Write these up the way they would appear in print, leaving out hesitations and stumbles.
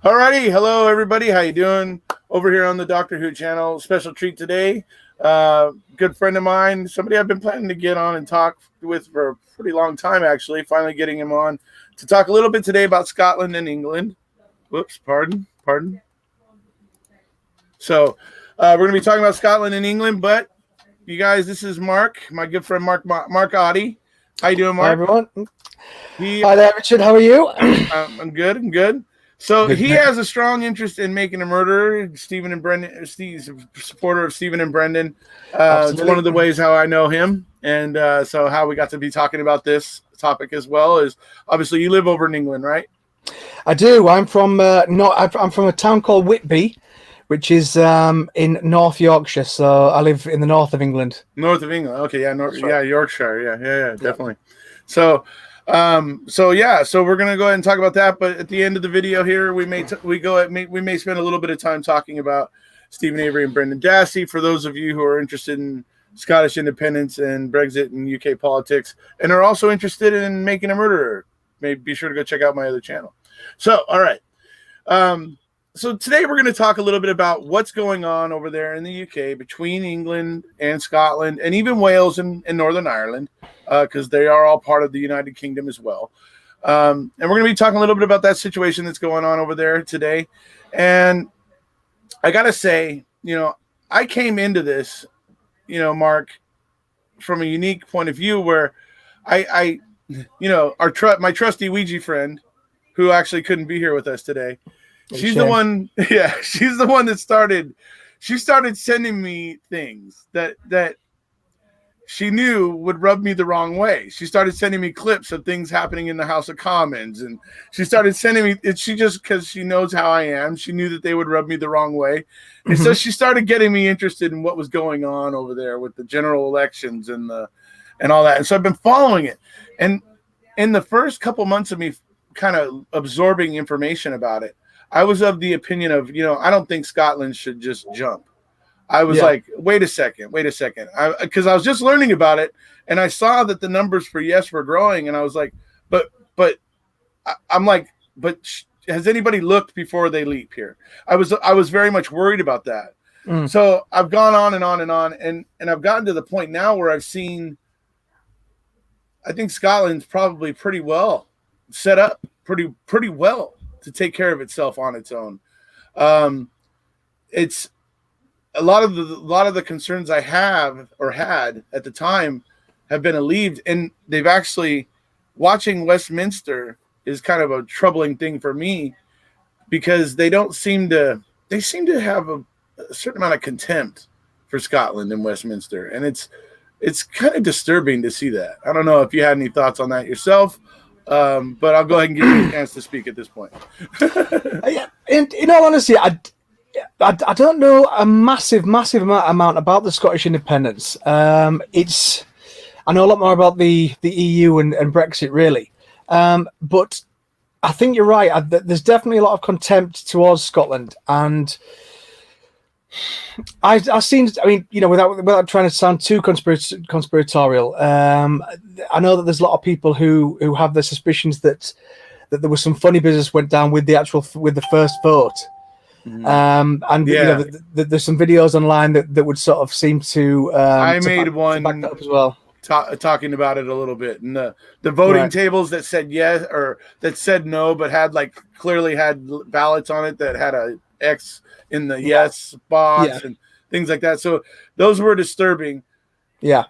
Alrighty, hello everybody. How you doing? Over here on the Doctor Who channel. Special treat today. Good friend of mine, somebody I've been planning to get on and talk with for a pretty long time. Actually, finally getting him on to talk a little bit today about Scotland and England. Whoops, pardon. So we're going to be talking about Scotland and England. But you guys, this is Mark, my good friend Marc Audie. How you doing, Mark? Hi everyone. He, Hi there, Richard. How are you? I'm good. I'm good. So Good. he has a strong interest in making a murderer. Stephen and Brendan. Steve's a supporter of Stephen and Brendan. It's one of the ways how I know him, and so how we got to be talking about this topic as well is obviously you live over in England, right? I do. I'm from I'm from a town called Whitby, which is in North Yorkshire. So I live in the north of England. North of England. Okay, yeah, Right. yeah, Yorkshire. Yeah, definitely. So we're gonna go ahead and talk about that. But at the end of the video here, we may spend a little bit of time talking about Stephen Avery and Brendan Dassey. For those of you who are interested in Scottish independence and Brexit and UK politics, and are also interested in making a murderer, maybe be sure to go check out my other channel. So, all right. So today we're going to talk a little bit about what's going on over there in the UK between England and Scotland and even Wales and Northern Ireland, because they are all part of the United Kingdom as well. And we're going to be talking a little bit about that situation that's going on over there today. And I got to say, I came into this, Mark, from a unique point of view where my trusty Ouija friend, who actually couldn't be here with us today, she's the one that started sending me things that she knew would rub me the wrong way. She started sending me clips of things happening in the House of Commons, and she started sending me because she knows how I am. She knew that they would rub me the wrong way. And so she started getting me interested in what was going on over there with the general elections and all that. And so I've been following it. And in the first couple months of me kind of absorbing information about it, I was of the opinion of, I don't think Scotland should just jump. I was like, wait a second. Because I was just learning about it, and I saw that the numbers for yes were growing, and I was like, but has anybody looked before they leap here? I was very much worried about that. So I've gone on and on and on, and I've gotten to the point now where I've seen, I think Scotland's probably pretty well set up, pretty well to take care of itself on its own. It's a lot of the concerns I have or had at the time have been alleviated, and they've actually, watching Westminster is kind of a troubling thing for me, because they seem to have a certain amount of contempt for Scotland and Westminster, and it's kind of disturbing to see that. I don't know if you had any thoughts on that yourself. But I'll go ahead and give you a chance to speak at this point. In all honesty, I don't know a massive amount about the Scottish independence. I know a lot more about the EU and Brexit, really. But I think you're right. There's definitely a lot of contempt towards Scotland, and I've seen. I mean, without trying to sound too conspiratorial, I know that there's a lot of people who have the suspicions that there was some funny business went down with the first vote, and there's some videos online that would sort of seem to. I made one back that up as well. Talking about it a little bit, and the voting tables that said yes or that said no, but clearly had ballots on it that had a X in the yes box and things like that. So those were disturbing. Yeah.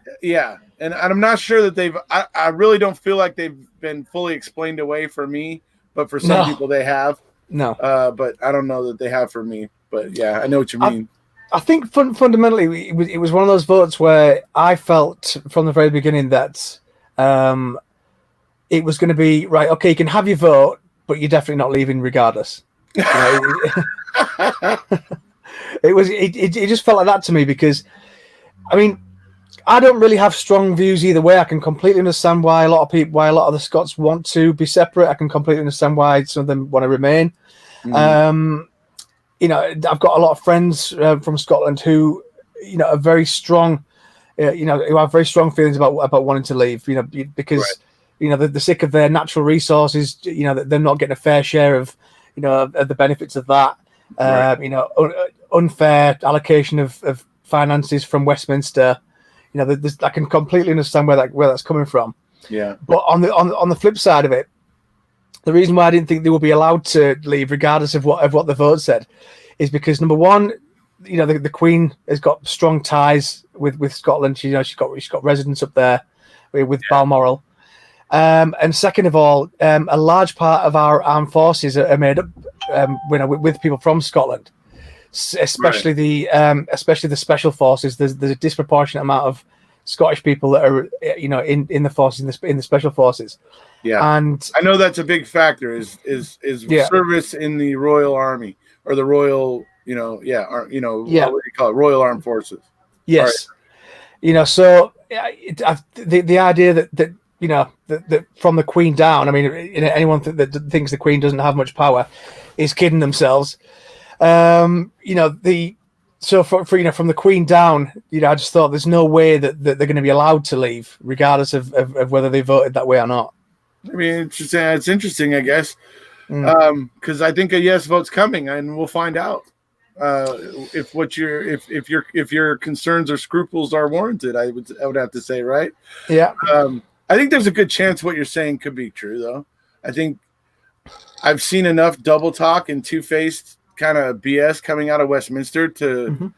And I'm not sure that I really don't feel like they've been fully explained away for me, but for some people they have. No. But I don't know that they have for me. But yeah, I know what you mean. I think fundamentally it was one of those votes where I felt from the very beginning that it was going to be, right, okay, you can have your vote, but you're definitely not leaving regardless. It just felt like that to me, because I mean, I don't really have strong views either way. I can completely understand why a lot of the Scots want to be separate. I can completely understand why some of them want to remain. I've got a lot of friends from Scotland who are very strong, who have very strong feelings about wanting to leave, because they're sick of their natural resources, that they're not getting a fair share of of the benefits of that. Right. Unfair allocation of finances from Westminster. I can completely understand where that's coming from. Yeah. But on the flip side of it, the reason why I didn't think they would be allowed to leave, regardless of what the vote said, is because number one, the Queen has got strong ties with Scotland. She's got residents up there with Balmoral. And second of all, a large part of our armed forces are made up with people from Scotland, especially the special forces. There's a disproportionate amount of Scottish people that are in the forces, in the special forces. Yeah, and I know that's a big factor is service in the Royal Army or the Royal, what do you call it, Royal Armed Forces. Yes, so the idea that from the Queen down, I mean, anyone that thinks the Queen doesn't have much power is kidding themselves. So from the Queen down, I just thought there's no way that they're going to be allowed to leave, regardless of whether they voted that way or not. I mean, it's interesting, I guess, because I think a yes vote's coming, and we'll find out if your concerns or scruples are warranted. I would have to say, right? Yeah. I think there's a good chance what you're saying could be true, though. I think I've seen enough double talk and two-faced kind of BS coming out of Westminster to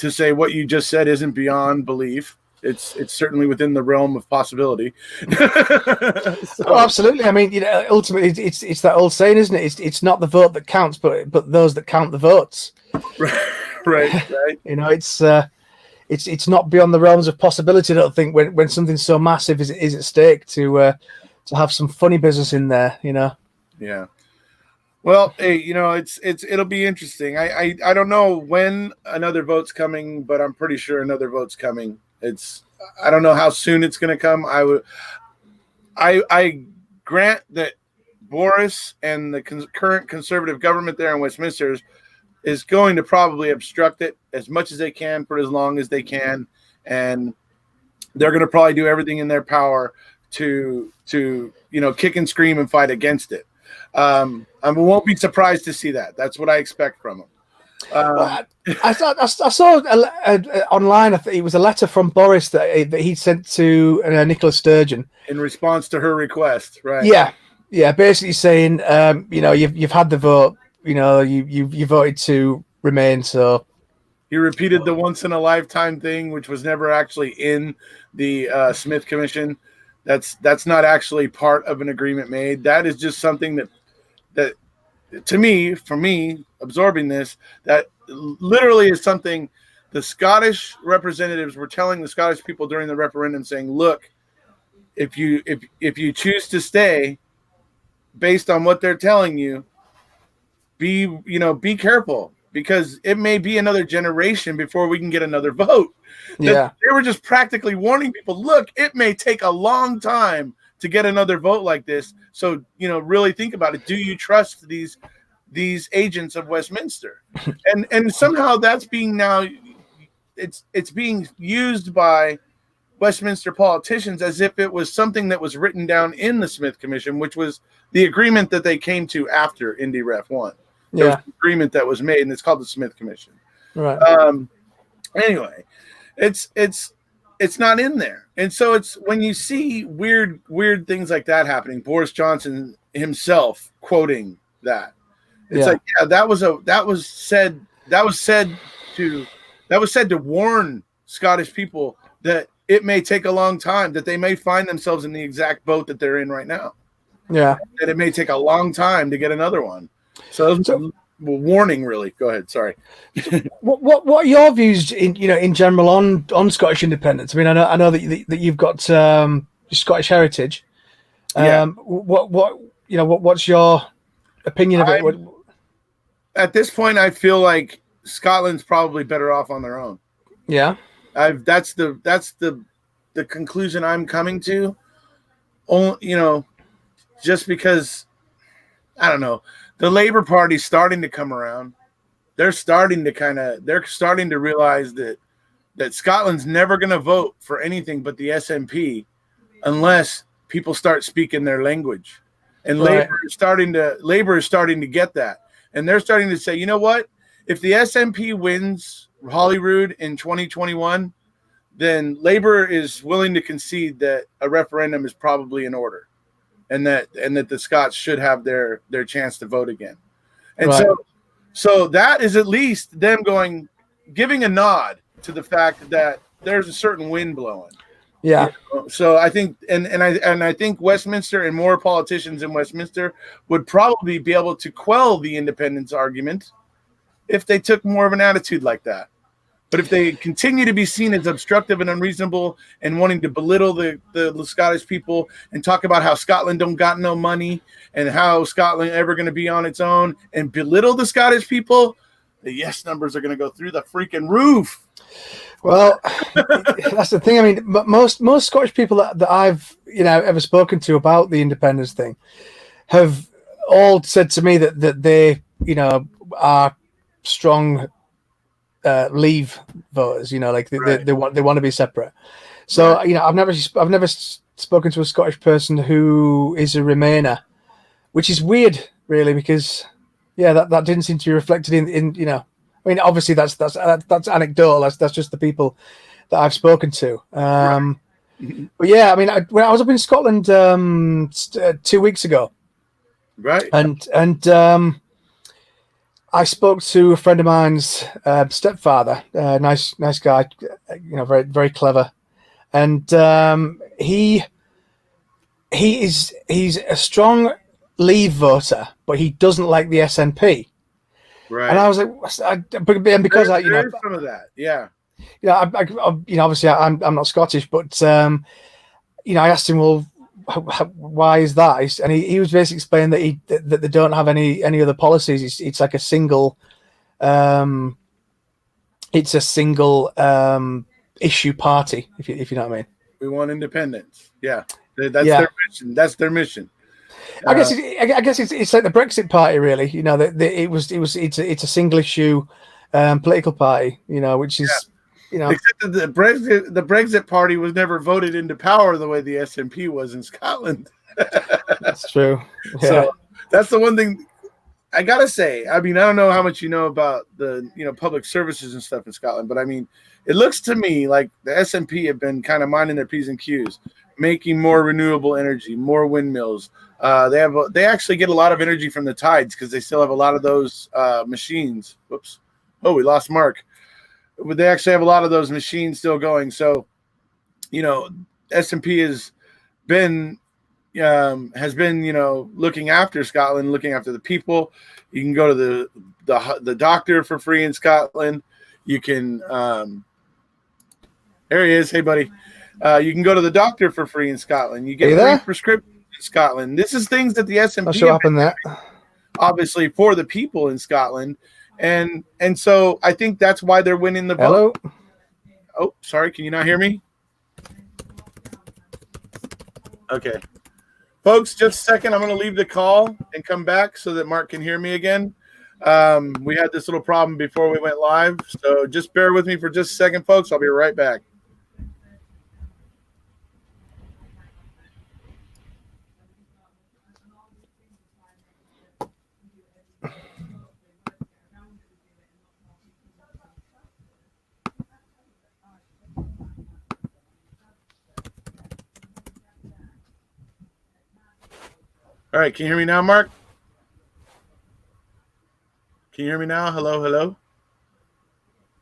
say what you just said isn't beyond belief. It's certainly within the realm of possibility. Absolutely. I mean, ultimately, it's that old saying, isn't it? It's not the vote that counts, but those that count the votes. Right. It's not beyond the realms of possibility. I don't think when something so massive is at stake to have some funny business in there. Yeah. Well, hey, it'll be interesting. I don't know when another vote's coming, but I'm pretty sure another vote's coming. I don't know how soon it's going to come. I grant that Boris and the current conservative government there in Westminster is going to probably obstruct it as much as they can for as long as they can, and they're going to probably do everything in their power to kick and scream and fight against it. I won't be surprised to see that. That's what I expect from them. I saw online. I think it was a letter from Boris that he sent to Nicola Sturgeon in response to her request, right? Yeah. Basically saying, you've had the vote. You voted to remain. So he repeated the once in a lifetime thing, which was never actually in the Smith Commission. That's not actually part of an agreement made. That is just something that to me, for me, absorbing this, that literally is something the Scottish representatives were telling the Scottish people during the referendum, saying, look, if you choose to stay based on what they're telling you, be careful, because it may be another generation before we can get another vote. Yeah. They were just practically warning people, look, it may take a long time to get another vote like this. So, really think about it. Do you trust these agents of Westminster? And somehow that's being now, it's being used by Westminster politicians as if it was something that was written down in the Smith Commission, which was the agreement that they came to after Indy Ref 1. There was an agreement that was made, and it's called the Smith Commission. Right. Anyway, it's not in there. And so it's when you see weird things like that happening, Boris Johnson himself quoting that. It's like, that was said to warn Scottish people that it may take a long time, that they may find themselves in the exact boat that they're in right now. Yeah. That it may take a long time to get another one. So warning, really. Go ahead. Sorry. What are your views in general on Scottish independence? I mean, I know that you've got Scottish heritage. What's your opinion of it? At this point, I feel like Scotland's probably better off on their own. Yeah. That's the conclusion I'm coming to. Just because, I don't know, the Labour Party's starting to come around. They're starting to realize that Scotland's never going to vote for anything but the SNP unless people start speaking their language. And right. Labour is starting to get that. and they're starting to say, you know what? If the SNP wins Holyrood in 2021, then Labor is willing to concede that a referendum is probably in order, and that the Scots should have their chance to vote again. And Right. so that is at least them giving a nod to the fact that there's a certain wind blowing. Yeah. So I think, and I think Westminster and more politicians in Westminster would probably be able to quell the independence argument if they took more of an attitude like that. But if they continue to be seen as obstructive and unreasonable and wanting to belittle the Scottish people and talk about how Scotland don't got no money and how Scotland ever going to be on its own and belittle the Scottish people, the yes numbers are going to go through the freaking roof. Well, that's the thing. I mean, most Scottish people that I've ever spoken to about the independence thing have all said to me that they are strong leave voters. Like Right. they want to be separate. So Right. I've never spoken to a Scottish person who is a Remainer, which is weird, really, because that didn't seem to be reflected in. I mean, obviously that's anecdotal. That's just the people that I've spoken to. Right. But yeah, I mean, when I was up in Scotland 2 weeks ago, Right. and I spoke to a friend of mine's stepfather, nice guy, very very clever, and he's a strong Leave voter, but he doesn't like the SNP. Right. And I was like, and because there's some of that, yeah. Obviously I'm not Scottish, but I asked him, well, why is that? And he was basically explaining that they don't have any other policies. It's like a single, issue party, if you know what I mean. We want independence. Yeah, their mission. That's their mission. I guess it's like the Brexit party, really. It's a single issue political party. Which is except that the Brexit party was never voted into power the way the SNP was in Scotland. That's true. Yeah. So that's the one thing I gotta say. I mean, I don't know how much you know about the public services and stuff in Scotland, but I mean, it looks to me like the SNP have been kind of minding their P's and Q's, making more renewable energy, more windmills. They actually get a lot of energy from the tides because they still have a lot of those machines. Whoops. Oh, we lost Mark. But they actually have a lot of those machines still going. So, S&P has been looking after Scotland, looking after the people. You can go to the doctor for free in Scotland. You can there he is. Hey, buddy. You can go to the doctor for free in Scotland. You get free prescriptions in Scotland. This is things that the S&P obviously for the people in Scotland. And so I think that's why they're winning the vote. Hello? Oh, sorry. Can you not hear me? Okay. Folks, just a second. I'm going to leave the call and come back so that Mark can hear me again. We had this little problem before we went live. So just bear with me for just a second, folks. I'll be right back. All right, can you hear me now, Mark? Can you hear me now? Hello, hello?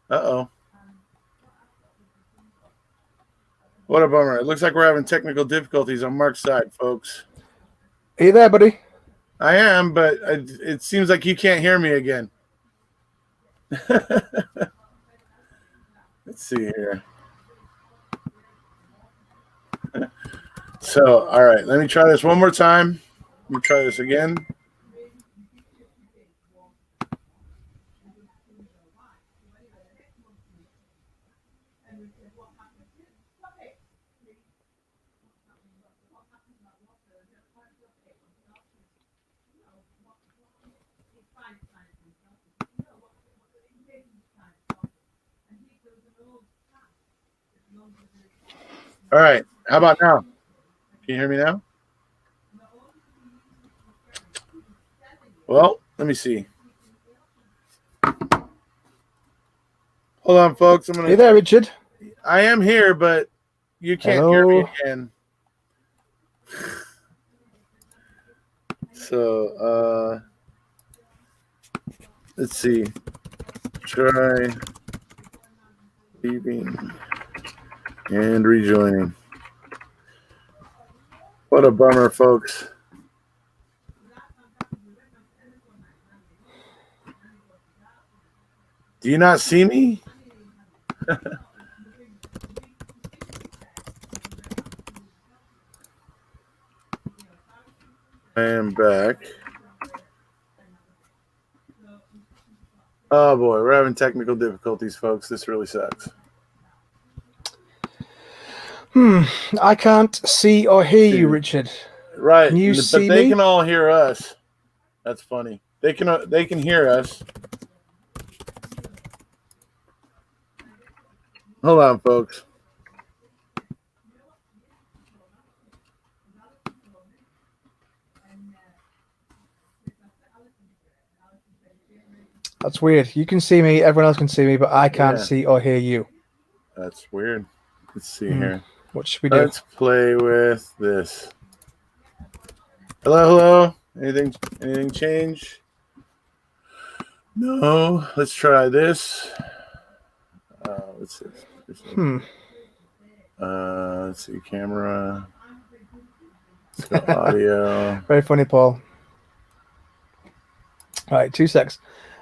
Uh-oh. What a bummer. It looks like we're having technical difficulties on Mark's side, folks. Are you there, buddy? I am, but it seems like you can't hear me again. Let's see here. So, all right, let me try this one more time. Let me try this again. All right, how about now? Can you hear me now? Well, let me see. Hold on, folks. Hey there, Richard. I am here, but you can't hear me again. So, let's see. Try leaving and rejoining. What a bummer, folks. Do you not see me? I am back. Oh boy, we're having technical difficulties, folks. This really sucks. I can't see or hear you, Richard. Right. Can you see but they me? can all hear us. That's funny. They can hear us. Hold on, folks. That's weird. You can see me, everyone else can see me, but I can't see or hear you. That's weird. Let's see here. What should we do? Let's play with this. Hello? Anything change? No. Let's try this. Let's see. Let's see. Camera. Let's go audio. Very funny, Paul. All right, 2 secs.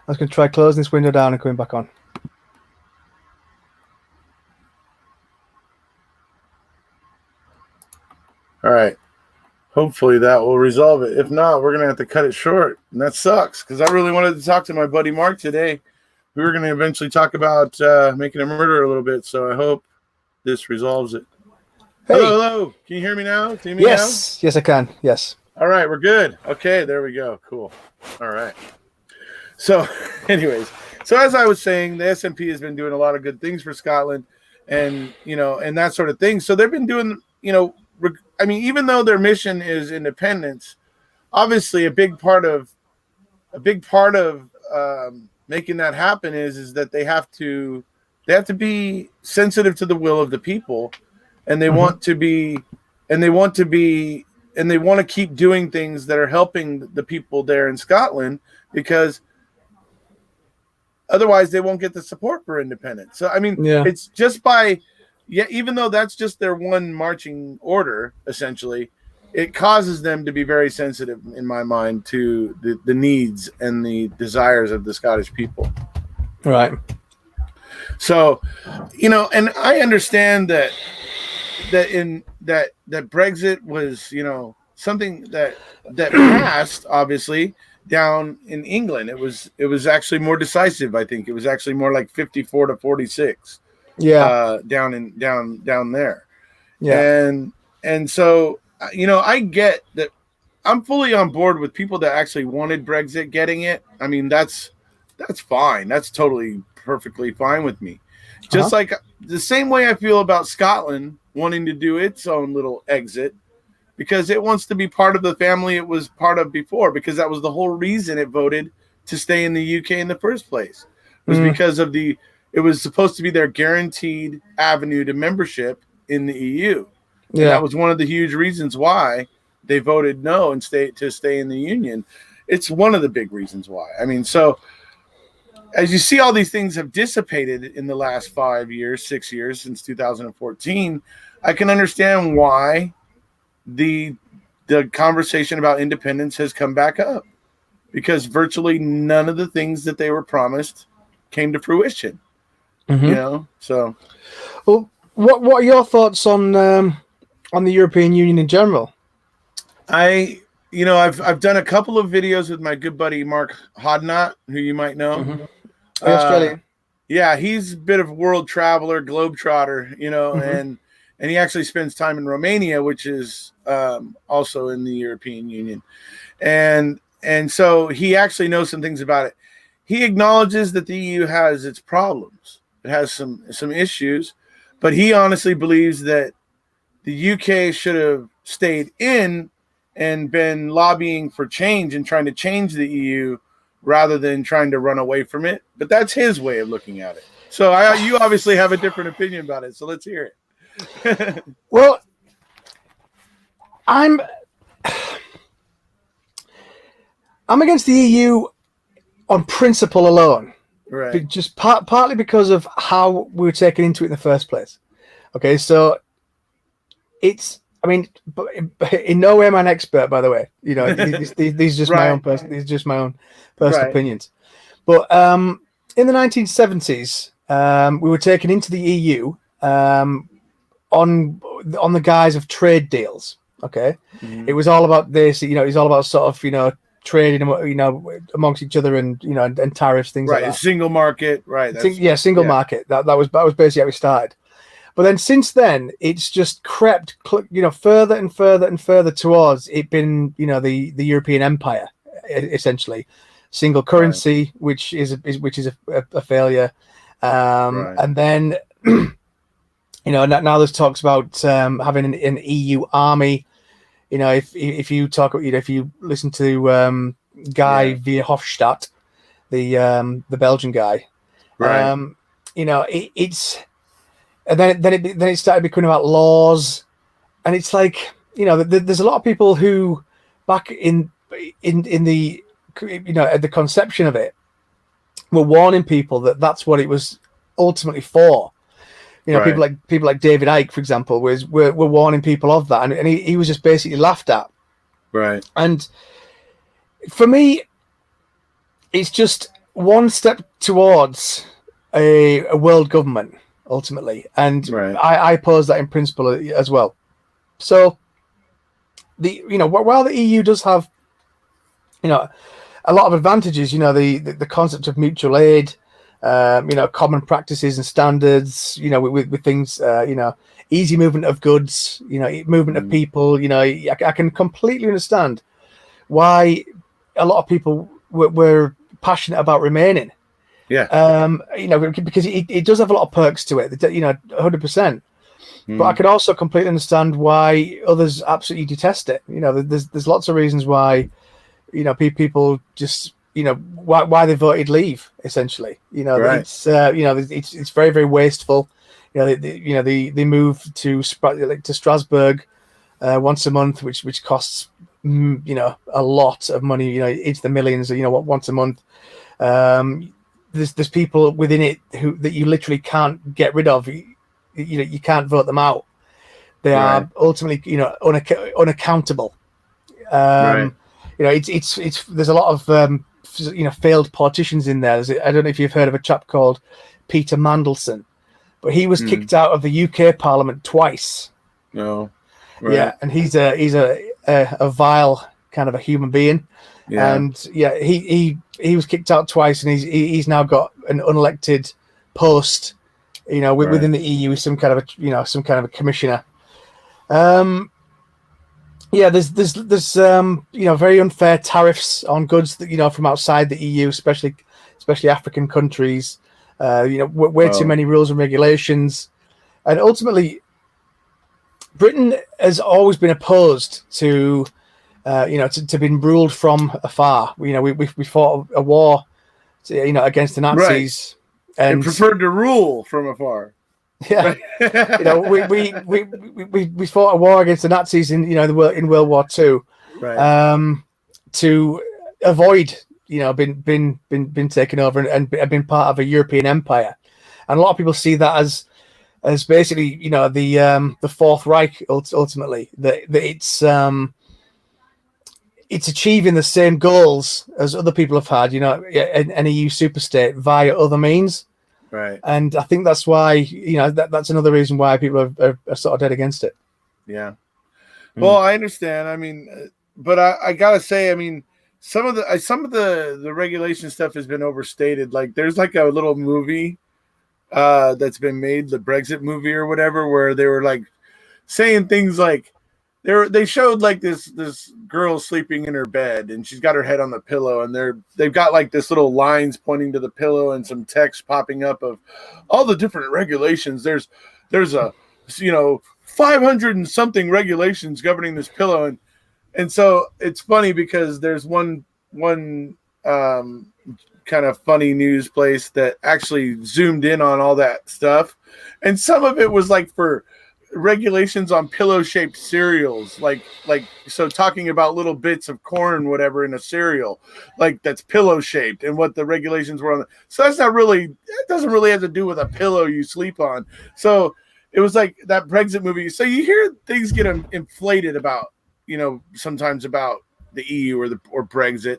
I was going to try closing this window down and coming back on. All right. Hopefully that will resolve it. If not, we're going to have to cut it short. And that sucks because I really wanted to talk to my buddy Mark today. We were going to eventually talk about making a murder a little bit. So I hope this resolves it. Hey. Hello. Can you hear me now? See me now? Yes, I can. Yes. All right. We're good. Okay. There we go. Cool. All right. So anyways, as I was saying, the SNP has been doing a lot of good things for Scotland and, and that sort of thing. So they've been doing, I mean, even though their mission is independence, obviously a big part of making that happen is that they have to be sensitive to the will of the people, and they want to keep doing things that are helping the people there in Scotland, because otherwise they won't get the support for independence. So I mean, it's just by. Yeah, even though that's just their one marching order, essentially, it causes them to be very sensitive, in my mind, to the needs and the desires of the Scottish people. Right. So, and I understand that Brexit was, something that passed, obviously, down in England. It was actually more decisive. I think it was actually more like 54-46. Down there. And so, I get that. I'm fully on board with people that actually wanted Brexit getting it. I mean, that's fine. That's totally perfectly fine with me. Just like the same way I feel about Scotland wanting to do its own little exit, because it wants to be part of the family it was part of before, because that was the whole reason it voted to stay in the UK in the first place, was because of it was supposed to be their guaranteed avenue to membership in the EU. Yeah. And that was one of the huge reasons why they voted no and stay in the Union. It's one of the big reasons why. I mean, so as you see, all these things have dissipated in the last 6 years, since 2014, I can understand why the conversation about independence has come back up, because virtually none of the things that they were promised came to fruition. So, well, what are your thoughts on the European Union in general? I've done a couple of videos with my good buddy Marc, who you might know. Australian. Yeah, he's a bit of a world traveler, globetrotter, and he actually spends time in Romania, which is also in the European Union, and so he actually knows some things about it. He acknowledges that the EU has its problems. It has some issues, but he honestly believes that the UK should have stayed in and been lobbying for change and trying to change the EU rather than trying to run away from it. But that's his way of looking at it. So you obviously have a different opinion about it. So let's hear it. Well, I'm against the EU on principle alone, Right. just partly because of how we were taken into it in the first place. Okay, so it's. I mean, in no way am I an expert, by the way. You know, these just my own these are just my own personal opinions. But in the 1970s, we were taken into the EU on the guise of trade deals. Okay, it was all about this. You know, it was all about sort of trading, amongst each other, and and tariffs, things like that. Single market, right? Single market. That was basically how we started. But then since then, it's just crept, further and further and further towards it being, the European Empire, essentially, single currency, which is a failure, and then, now there's talks about having an EU army. If you talk, if you listen to Guy Verhofstadt, the Belgian guy, it's. And then it started becoming about laws, and it's like there's a lot of people who back in the at the conception of it were warning people that that's what it was ultimately for. People like David Icke, for example, were warning people of that, and he was just basically laughed at. Right. And for me, it's just one step towards a world government. Ultimately, and I oppose that in principle as well. So while the EU does have a lot of advantages, the concept of mutual aid, common practices and standards, with things, easy movement of goods, movement of people, I can completely understand why a lot of people were passionate about remaining. Yeah. Because it does have a lot of perks to it, 100%. But I could also completely understand why others absolutely detest it. There's lots of reasons why, people just, why they voted leave, essentially. It's very, very wasteful. They move to Strasbourg once a month, which costs, a lot of money, into the millions, once a month. There's people within it that you literally can't get rid of. You can't vote them out. They are ultimately, unaccountable. It's there's a lot of failed politicians in there. I don't know if you've heard of a chap called Peter Mandelson, but he was kicked out of the UK Parliament twice. No. Yeah, and he's a vile kind of a human being. Yeah. And he was kicked out twice, and he's now got an unelected post, within the EU, some kind of a commissioner. There's very unfair tariffs on goods that from outside the EU, especially African countries. Way too many rules and regulations, and ultimately, Britain has always been opposed to. To being ruled from afar. We fought a war, against the Nazis, and preferred to rule from afar. Yeah, we fought a war against the Nazis in World War II, to avoid being taken over and been part of a European empire, and a lot of people see that as basically the Fourth Reich ultimately that it's achieving the same goals as other people have had, an EU superstate via other means. Right. And I think that's why, that's another reason why people are sort of dead against it. Yeah. Well, I understand. I mean, but I gotta say, I mean, some of the regulation stuff has been overstated. Like there's like a little movie that's been made, the Brexit movie or whatever, where they were like saying things like, they showed like this girl sleeping in her bed, and she's got her head on the pillow, and they've got like this little lines pointing to the pillow and some text popping up of all the different regulations. There's a 500 and something regulations governing this pillow, and so it's funny because there's one kind kind of funny news place that actually zoomed in on all that stuff, and some of it was like for regulations on pillow-shaped cereals, like so talking about little bits of corn, whatever, in a cereal, like that's pillow-shaped, and what the regulations were on. So that's not really, it doesn't really have to do with a pillow you sleep on. So it was like that Brexit movie. So you hear things get inflated about, sometimes about the EU or Brexit.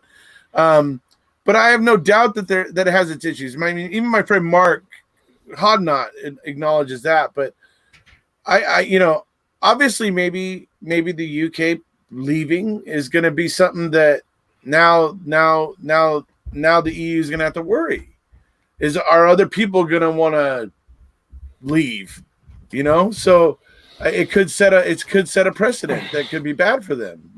But I have no doubt that it has its issues. I mean, even my friend Marc Hodnott acknowledges that, but I obviously maybe the UK leaving is going to be something that now the EU is going to have to worry. Are other people going to want to leave? So it could set a precedent that could be bad for them.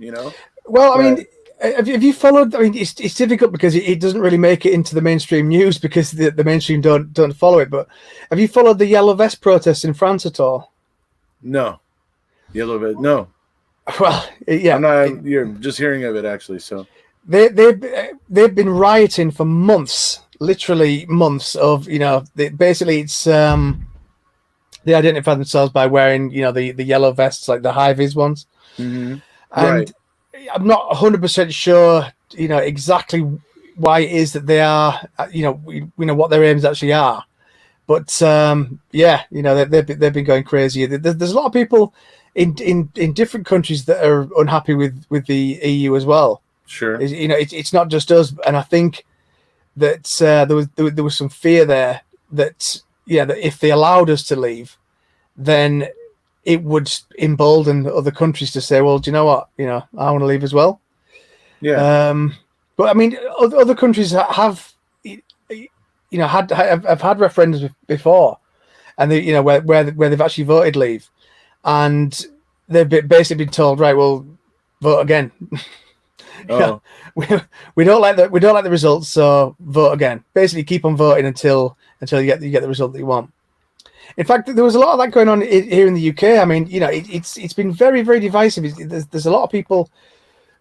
Well, I mean, have you followed? I mean, it's difficult because it doesn't really make it into the mainstream news because the mainstream don't follow it. But have you followed the Yellow Vest protests in France at all? No, Yellow Vest. No. Well, yeah. You're just hearing of it actually. So they've been rioting for months, literally months. Basically it's they identify themselves by wearing the yellow vests, like the high vis ones. Mm-hmm. And right. I'm not 100% sure, exactly why it is that they are, we know what their aims actually are. But they've been going crazy. There's a lot of people in different countries that are unhappy with the EU as well. Sure. It's not just us, and I think that there was some fear there that if they allowed us to leave, then it would embolden other countries to say, well, do you know what? I want to leave as well. Yeah. But I mean, other countries have, have had referendums before, and they, where they've actually voted leave, and they've basically been told, right, well, vote again. Oh. we don't like the results, so vote again. Basically, keep on voting until you get the result that you want. In fact, there was a lot of that going on here in the UK. I mean, it's been very, very divisive. There's a lot of people,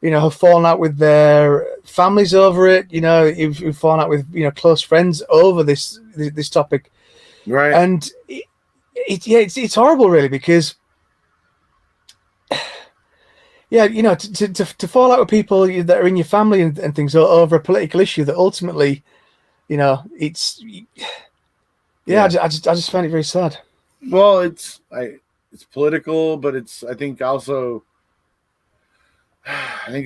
have fallen out with their families over it. Who've fallen out with close friends over this topic. Right. And it's horrible, really, because to fall out with people that are in your family and things over a political issue that ultimately, it's. Yeah, I just find it very sad. Well, it's political, but I think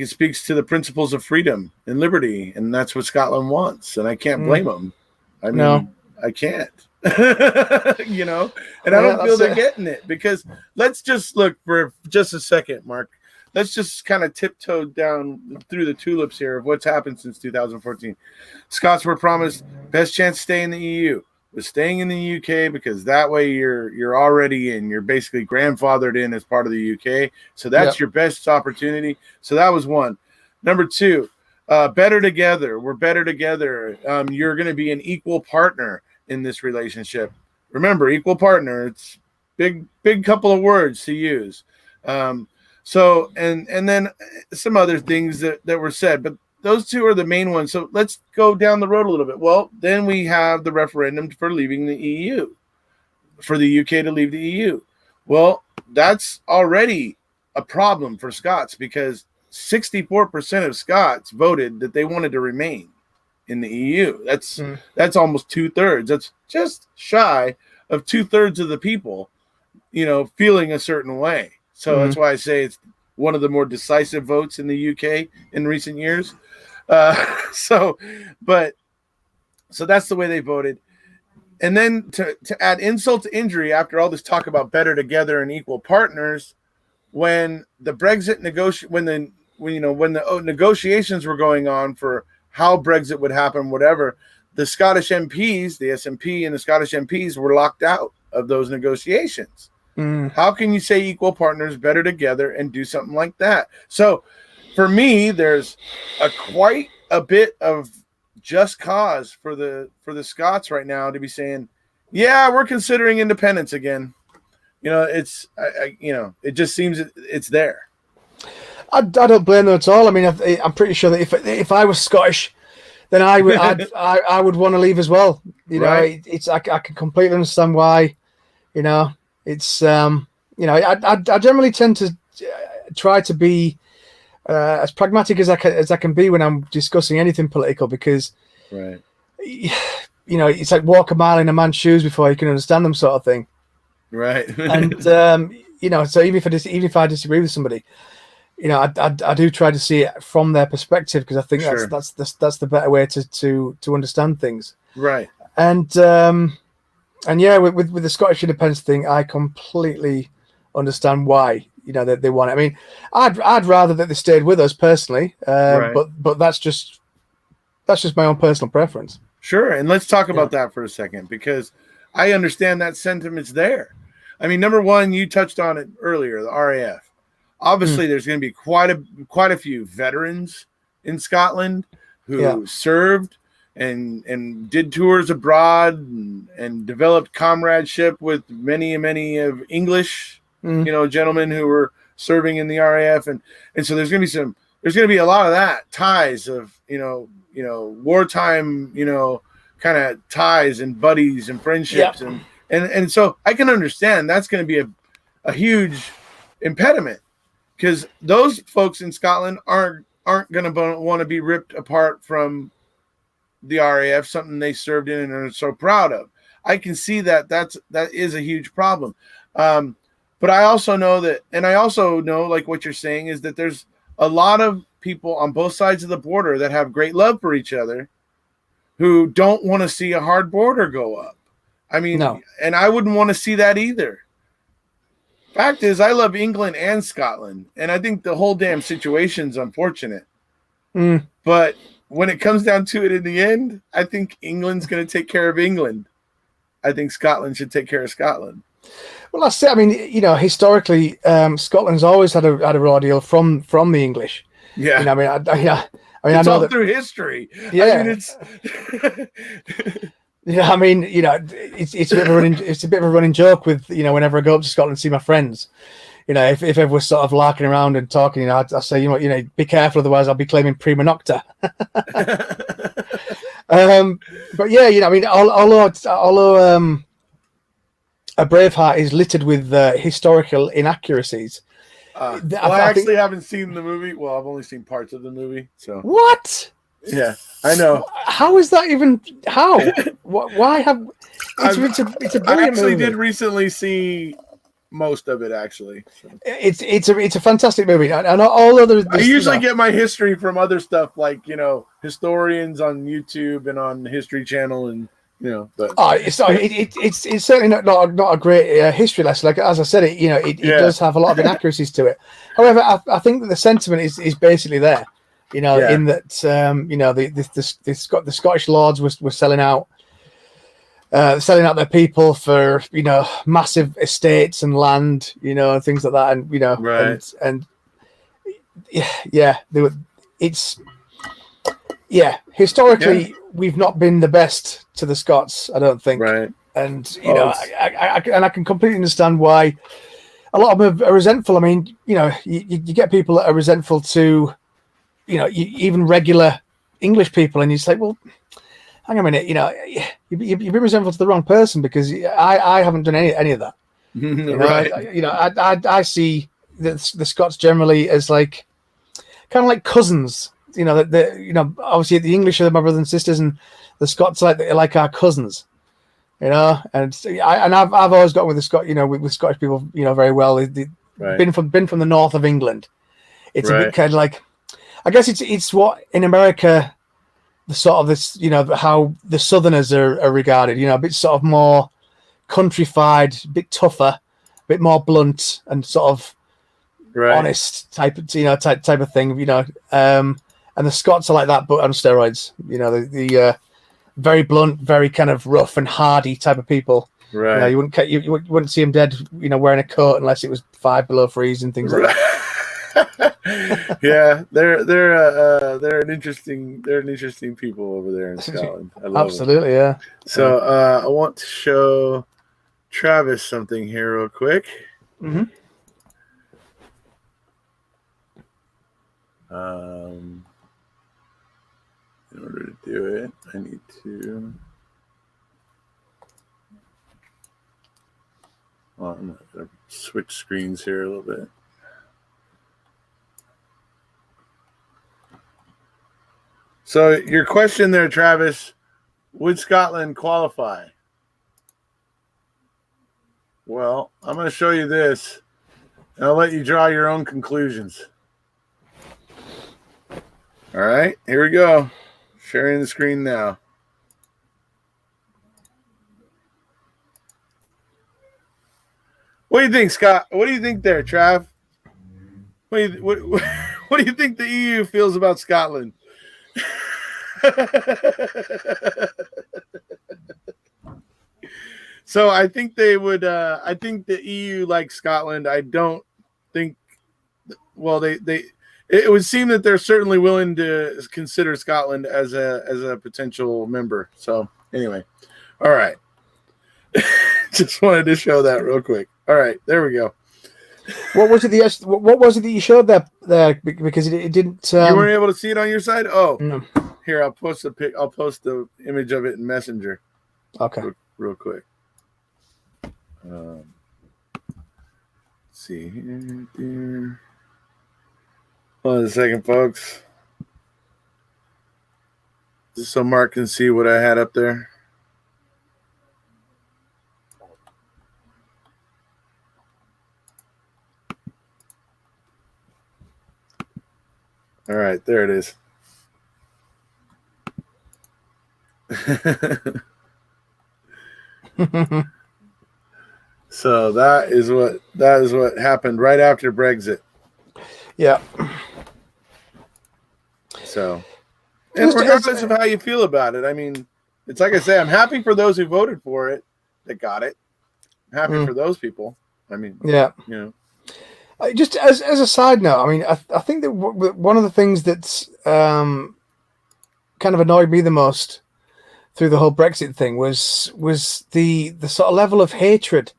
it speaks to the principles of freedom and liberty, and that's what Scotland wants, and I can't blame them. I mean, no. I can't. And I don't feel they're getting it, because let's just look for just a second, Mark. Let's just kind of tiptoe down through the tulips here of what's happened since 2014. Scots were promised best chance to stay in the EU. Was staying in the UK because that way you're already in. You're basically grandfathered in as part of the UK. So that's your best opportunity. So that was one. Number two, better together. We're better together. You're going to be an equal partner in this relationship. Remember, equal partner. It's big couple of words to use. So and then some other things that were said, but those two are the main ones. So let's go down the road a little bit. Well, then we have the referendum for leaving the EU, for the UK to leave the EU. Well, that's already a problem for Scots, because 64% of Scots voted that they wanted to remain in the EU. That's almost 2/3. That's just shy of 2/3 of the people, feeling a certain way. So that's why I say it's one of the more decisive votes in the UK in recent years. So that's the way they voted. And then to add insult to injury, after all this talk about better together and equal partners, when the Brexit when the negotiations were going on for how Brexit would happen, whatever, the Scottish MPs, the SNP and the Scottish MPs were locked out of those negotiations. How can you say equal partners, better together, and do something like that? So for me, there's quite a bit of just cause for the Scots right now to be saying, yeah, we're considering independence again. It just seems it's there. I don't blame them at all. I mean, I'm pretty sure that if I was Scottish, then I would want to leave as well. You know, Right. I can completely understand why. You know, it's you know, I generally tend to try to be as pragmatic as I can be when I'm discussing anything political, because Right. you know, it's like walk a mile in a man's shoes before you can understand them, sort of thing. Right. And you know, so even if I disagree with somebody, you know, I do try to see it from their perspective, because I think Sure. that's the better way to understand things. Right. And yeah, with the Scottish independence thing, I completely understand why, you know, they want it. I mean, I'd rather that they stayed with us personally, Right. but that's just my own personal preference. Sure. And let's talk Yeah. about that for a second, because I understand that sentiment's there. I mean, number one, you touched on it earlier, the RAF. Obviously, there's going to be quite a few veterans in Scotland who served and did tours abroad and developed comradeship with many of English, you know, gentlemen who were serving in the RAF, and so there's going to be a lot of that ties of wartime, kind of ties and buddies and friendships, and so I can understand that's going to be a huge impediment, because those folks in Scotland aren't going to want to be ripped apart from the RAF, something they served in and are so proud of. I can see that is a huge problem. But I also know that, and I also know, like what you're saying, is that there's a lot of people on both sides of the border that have great love for each other who don't want to see a hard border go up. I mean, No. And I wouldn't want to see that either. Fact is, I love England and Scotland, and I think the whole damn situation's unfortunate. But when it comes down to it in the end, I think England's going to take care of England. I think Scotland should take care of Scotland. Well, that's it. I mean, you know, historically, Scotland's always had a raw deal from the English. Yeah. You know, I mean, it's I know all that through history. Yeah. I mean, it's. Yeah, I mean, you know, it's a bit of a running joke with, you know, whenever I go up to Scotland and see my friends, you know, if everyone's sort of larking around and talking, you know, I say, you know, be careful, otherwise I'll be claiming prima nocta. But yeah, you know, I mean, although A Braveheart is littered with historical inaccuracies. I actually haven't seen the movie. Well, I've only seen parts of the movie. So what? Yeah, I know. How is that even? How? Why have? It's a brilliant I actually movie. did recently see most of it. Actually, so. It's a fantastic movie, and all other. I usually get my history from other stuff, like, you know, historians on YouTube and on the History Channel, and you know. But it's certainly not a great history lesson. Like, as I said, it does have a lot of inaccuracies to it. However, I think that the sentiment is basically there. You know, in that you know, the Scottish lords were selling out their people for, you know, massive estates and land, you know, and things like that, and you know, and yeah, historically we've not been the best to the Scots, I don't think, and you know, I can completely understand why a lot of them are resentful. I mean, you know, you get people that are resentful to, you know, even regular English people, and you say, well, hang on a minute, you know, you've been resentful to the wrong person, because I haven't done any of that. You know, I see the Scots generally as like kind of like cousins. You know, that you know, obviously the English are my brothers and sisters, and the Scots are like our cousins. You know, and I've always got with the Scot, you know, with Scottish people, you know, very well. They've been from the north of England. It's a bit kind of like, I guess it's what in America, the sort of this, you know, how the Southerners are regarded, you know, a bit sort of more countrified, a bit tougher, a bit more blunt, and sort of honest type of thing, you know. And the Scots are like that, but on steroids. You know, the very blunt, very kind of rough and hardy type of people. Right. You know, you wouldn't see them dead, you know, wearing a coat unless it was 5 below freeze and things like that. Yeah, they're an interesting people over there in Scotland. I love Absolutely, them. Yeah. So I want to show Travis something here real quick. Mm-hmm. In order to do it, I need to. Well, I'm going to switch screens here a little bit. So your question there, Travis, would Scotland qualify? Well, I'm going to show you this, and I'll let you draw your own conclusions. All right, here we go. Sharing the screen now. What do you think, Scott? What do you think there, Trav? What do you think the EU feels about Scotland? So I think they would. I think the EU likes Scotland. I don't think. Well, it would seem that they're certainly willing to consider Scotland as a potential member. So anyway, all right. Just wanted to show that real quick. All right, there we go. What was it? What was it that you showed there? Because it didn't. You weren't able to see it on your side. Oh, no. Here, I'll post the pic. I'll post the image of it in Messenger. Okay. Real quick. Let's see here. Hold on a second, folks. Just so Mark can see what I had up there. All right, there it is. So that is what happened right after Brexit. Yeah. So, and regardless of how you feel about it, I mean, it's like I say, I'm happy for those who voted for it that got it. I'm happy for those people. I mean, yeah, you know. Just as a side note, I mean, I think that one of the things that's kind of annoyed me the most through the whole Brexit thing was the sort of level of hatred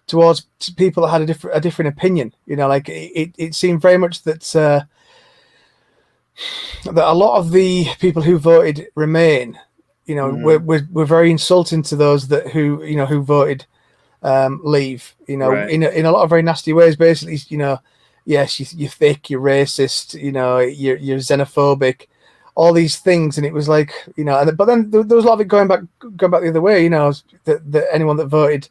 towards people that had a different opinion. You know, like it seemed very much that that a lot of the people who voted Remain, you know, were very insulting to those who voted Leave. You know, right. in a lot of very nasty ways. Basically, you know, yes, you're thick, you're racist, you know, you're xenophobic, all these things, and it was like, you know, but then there was a lot of it going back the other way. You know, that anyone that voted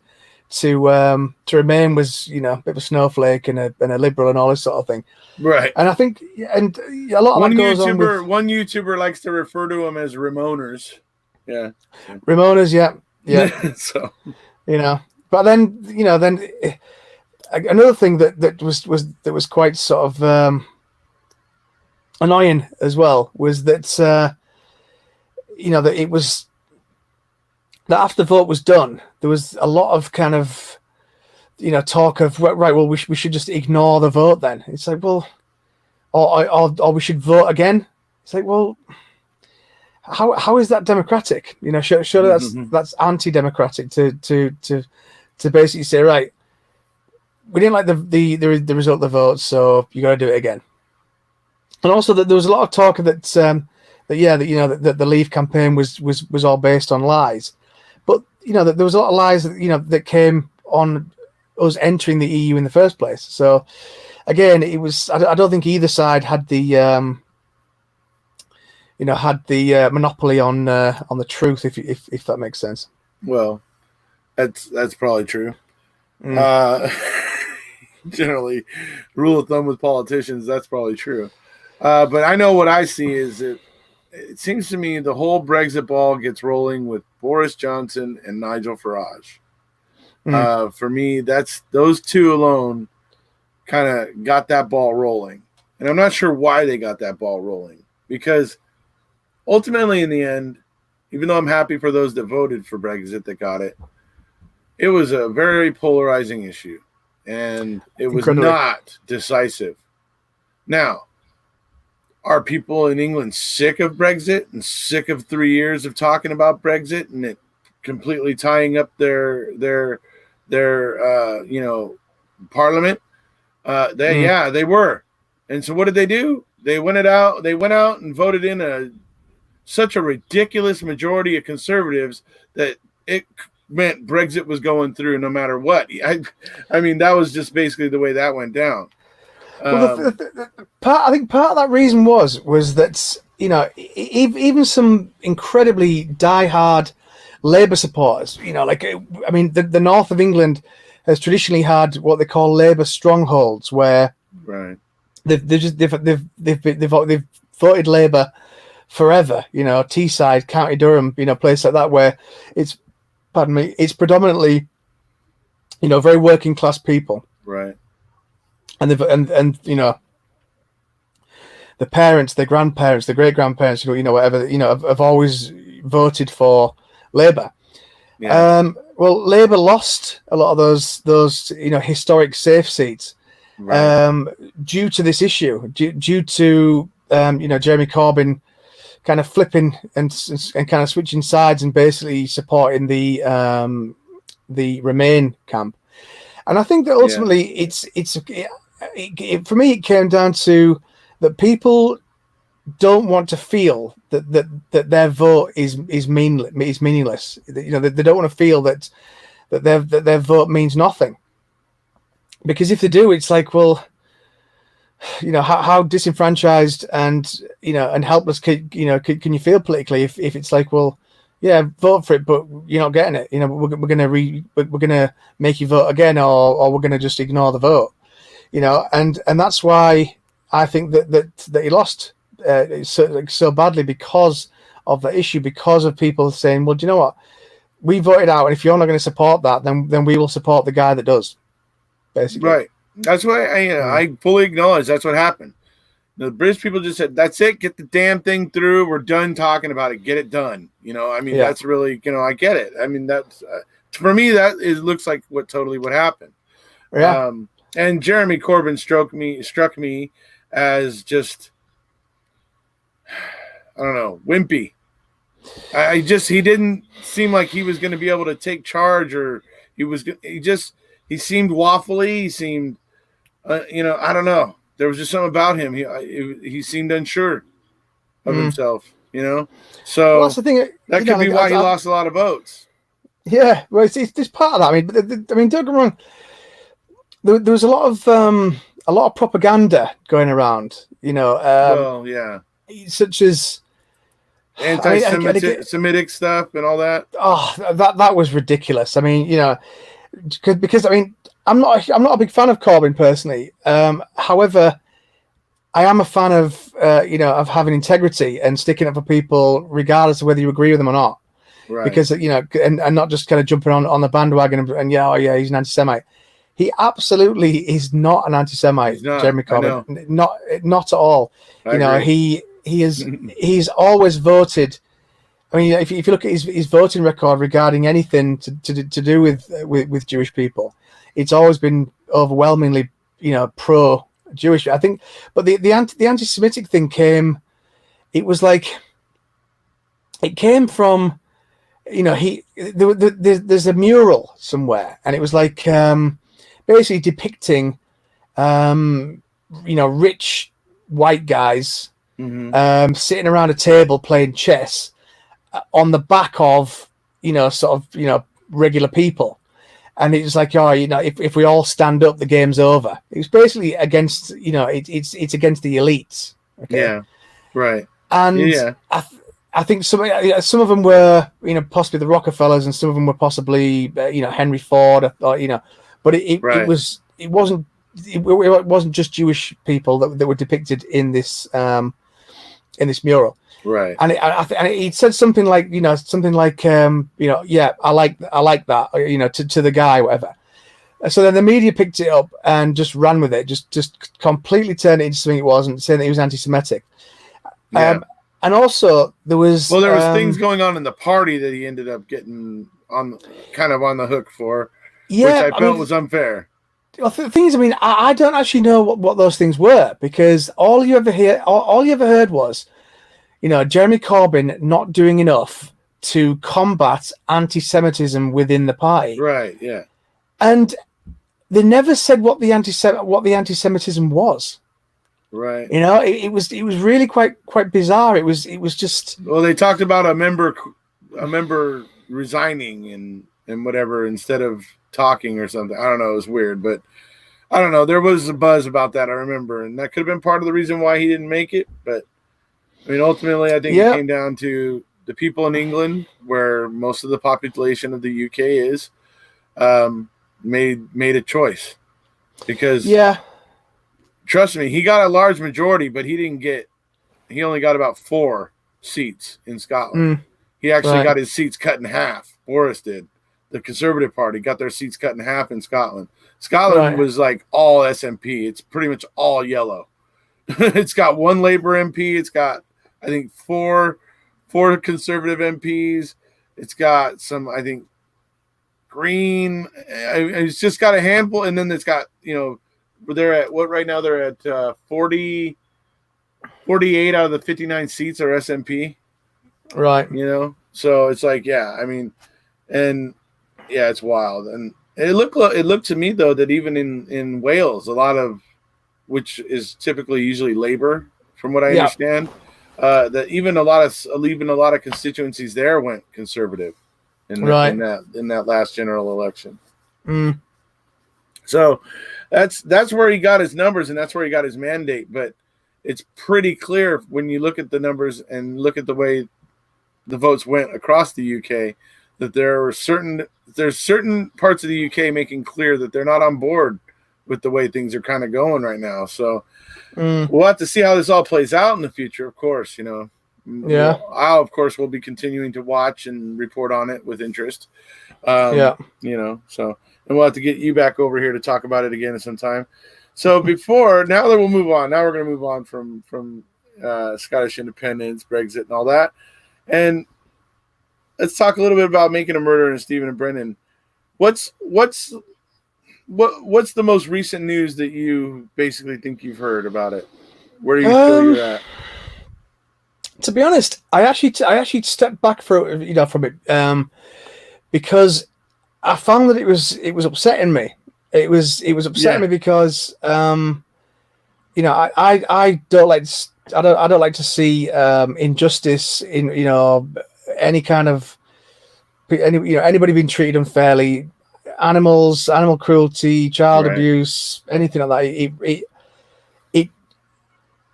to Remain was, you know, a bit of a snowflake and a liberal and all this sort of thing. Right. And I think, and a lot of that goes on with one YouTuber likes to refer to them as Ramoners. Yeah. Ramonas, yeah. So, you know, but then, you know, another thing that was quite sort of annoying as well was that you know, that it was that after the vote was done, there was a lot of kind of, you know, talk of, right, well, we should just ignore the vote then. It's like, well, or we should vote again. It's like, well, how is that democratic? You know, surely that's anti-democratic to basically say, right, we didn't like the result of the vote, so you got to do it again. And also that there was a lot of talk that you know, that the Leave campaign was all based on lies, but you know that there was a lot of lies that, you know, that came on us entering the EU in the first place. So again, it was, I don't think either side had the monopoly on the truth, if that makes sense. Well, that's probably true. Generally, rule of thumb with politicians, that's probably true. But I know what I see is that it seems to me the whole Brexit ball gets rolling with Boris Johnson and Nigel Farage. For me, that's those two alone kind of got that ball rolling. And I'm not sure why they got that ball rolling, because ultimately in the end, even though I'm happy for those that voted for Brexit that got it, it was a very polarizing issue, and it was not decisive. Now, are people in England sick of Brexit and sick of 3 years of talking about Brexit and it completely tying up their you know, parliament? They were. And so what did they do? They went out and voted in such a ridiculous majority of conservatives that it meant Brexit was going through no matter what. I mean, that was just basically the way that went down. Well, I think part of that reason was that, you know, even some incredibly diehard Labour supporters, you know, like, I mean, the north of England has traditionally had what they call Labour strongholds, where right, they've voted Labour forever. You know, Teesside, County Durham, you know, place like that, where it's predominantly, you know, very working class people, right, and and you know, the parents, their grandparents, their great grandparents, you know, whatever, you know, have always voted for Labour. yeah. Well, Labour lost a lot of those you know, historic safe seats, Right. due to this issue, due to you know, Jeremy Corbyn kind of flipping and kind of switching sides and basically supporting the Remain camp. And I think that ultimately for me, it came down to that people don't want to feel that their vote is meaningless. You know, they don't want to feel that their vote means nothing. Because if they do, it's like, well, you know, how disenfranchised and, you know, and helpless can you feel politically if it's like, well, yeah, vote for it, but you're not getting it. You know, we're gonna make you vote again, or we're gonna just ignore the vote. You know, and that's why I think that he lost so badly, because of the issue, because of people saying, well, do you know what? We voted out, and if you're not going to support that, then we will support the guy that does. Basically, right. That's why I fully acknowledge that's what happened. The British people just said, "That's it. Get the damn thing through. We're done talking about it. Get it done." You know, I mean, that's really, you know, I get it. I mean, that's for me, looks like what happened. Yeah. And Jeremy Corbyn struck me as just, I don't know, wimpy. He didn't seem like he was going to be able to take charge, or he seemed waffly. He seemed, you know, I don't know. There was just something about him. He seemed unsure of himself, you know. So well, that's the thing. That could be why he lost a lot of votes. Yeah, well, it's part of that. I mean, don't get me wrong. There was a lot of propaganda going around, you know. Well, yeah, such as anti-Semitic stuff and all that. Oh, that was ridiculous. I mean, you know, because I mean, I'm not a big fan of Corbyn personally. However, I am a fan of you know, of having integrity and sticking up for people regardless of whether you agree with them or not. Right. Because, you know, and not just kind of jumping on the bandwagon and yeah, he's an anti-Semite. He absolutely is not an anti-Semite, Jeremy Corbyn. Not at all. You know, he is he's always voted. I mean, if you look at his voting record regarding anything to do with Jewish people, it's always been overwhelmingly, you know, pro-Jewish. I think, but the anti-Semitic thing came. It was like it came from, you know, there's a mural somewhere, and it was like basically depicting, you know, rich white guys sitting around a table playing chess on the back of, you know, sort of, you know, regular people. And it's like, oh, you know, if we all stand up, the game's over. It's basically against, you know, it's against the elites. Okay? Yeah, right. And yeah. I think some of them were, you know, possibly the Rockefellers, and some of them were possibly, you know, Henry Ford, or, you know, but it wasn't just Jewish people that were depicted in this mural. Right. And it said something like, you know, you know, yeah, I like that, you know, to the guy, whatever. So then the media picked it up and just ran with it, just completely turned it into something it wasn't, saying that he was anti-Semitic. Yeah. And also there was things going on in the party that he ended up getting on the hook for, which I felt was unfair. Well, the thing is, I mean, I don't actually know what those things were, because all you ever heard was, you know, Jeremy Corbyn not doing enough to combat anti-Semitism within the party. Right. Yeah. And they never said what the anti-Semitism was. Right. It was really quite bizarre. It was just. Well, they talked about a member resigning and whatever instead of talking or something. I don't know. It was weird, but I don't know. There was a buzz about that. I remember, and that could have been part of the reason why he didn't make it. But I mean, ultimately, I think it came down to the people in England, where most of the population of the UK is, made a choice because trust me, he got a large majority, but he only got about 4 seats in Scotland. He actually got his seats cut in half. Boris did. The Conservative Party got their seats cut in half in Scotland. Scotland was like all SNP. It's pretty much all yellow. It's got 1 Labour MP. It's got, I think, 4 Conservative MPs. It's got some, I think, Green. It's just got a handful, and then it's got, they're at what right now? They're at 48 out of the 59 seats are SNP. Right. So it's like, it's wild. And it looked to me though that even in Wales, a lot of, which is typically usually Labour, from what I understand, that even a lot of constituencies there went Conservative in that last general election. So that's where he got his numbers and that's where he got his mandate. But it's pretty clear when you look at the numbers and look at the way the votes went across the UK that there's certain parts of the UK making clear that they're not on board with the way things are kind of going right now. So we'll have to see how this all plays out in the future, of course. I of course will be continuing to watch and report on it with interest. So and we'll have to get you back over here to talk about it again at some time. So now that we'll move on. Now we're going to move on from Scottish independence, Brexit, and all that. And let's talk a little bit about Making a Murderer and Stephen and Brendan. What's the most recent news that you basically think you've heard about it? Where do you feel you're at? To be honest, I actually stepped back from it because I found that it was upsetting me. It was upsetting me because I don't like to see injustice in any kind of anybody being treated unfairly, animal cruelty, child abuse, anything like that.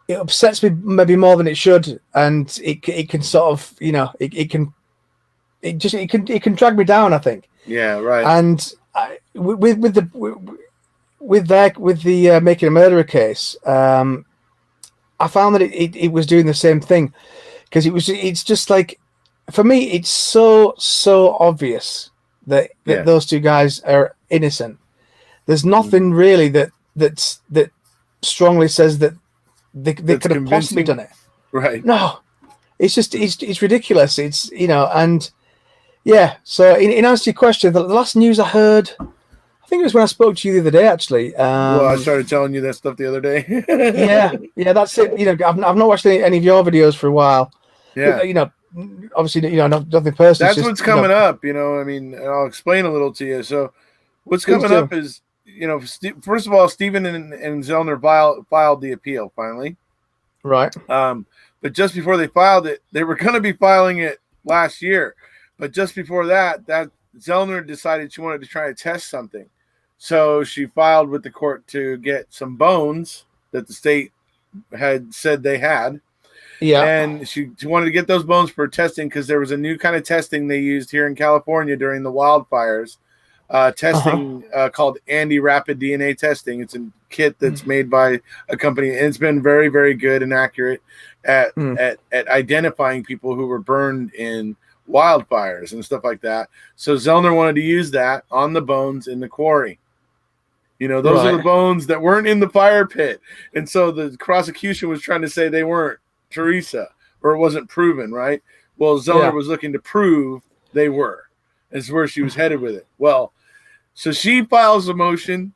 It upsets me maybe more than it should, and it can sort of it can drag me down, I think. Yeah, right. And with the Making a Murderer case, I found that it was doing the same thing because it's just like, for me, it's so obvious that those 2 guys are innocent. There's nothing really that strongly says that they could have possibly done it. Right. No, it's just it's ridiculous. It's and yeah. So in answer to your question, the last news I heard, I think it was when I spoke to you the other day, actually. Well, I started telling you that stuff the other day. yeah, that's it. I've not watched any of your videos for a while. Yeah. Obviously, nothing personal. That's what's coming up. I mean, I'll explain a little to you. So, what's coming up is, first of all, Stephen and Zellner filed the appeal finally. Right. But just before they filed it, they were going to be filing it last year. But just before that Zellner decided she wanted to try to test something. So she filed with the court to get some bones that the state had said they had. Yeah. And she wanted to get those bones for testing because there was a new kind of testing they used here in California during the wildfires. Testing called Andy Rapid DNA testing. It's a kit that's made by a company, and it's been very, very good and accurate at identifying people who were burned in wildfires and stuff like that. So Zellner wanted to use that on the bones in the quarry. Those are the bones that weren't in the fire pit. And so the prosecution was trying to say they weren't Teresa, or it wasn't proven, right? Well, Zellner was looking to prove they were. That's where she was headed with it. Well, so she files a motion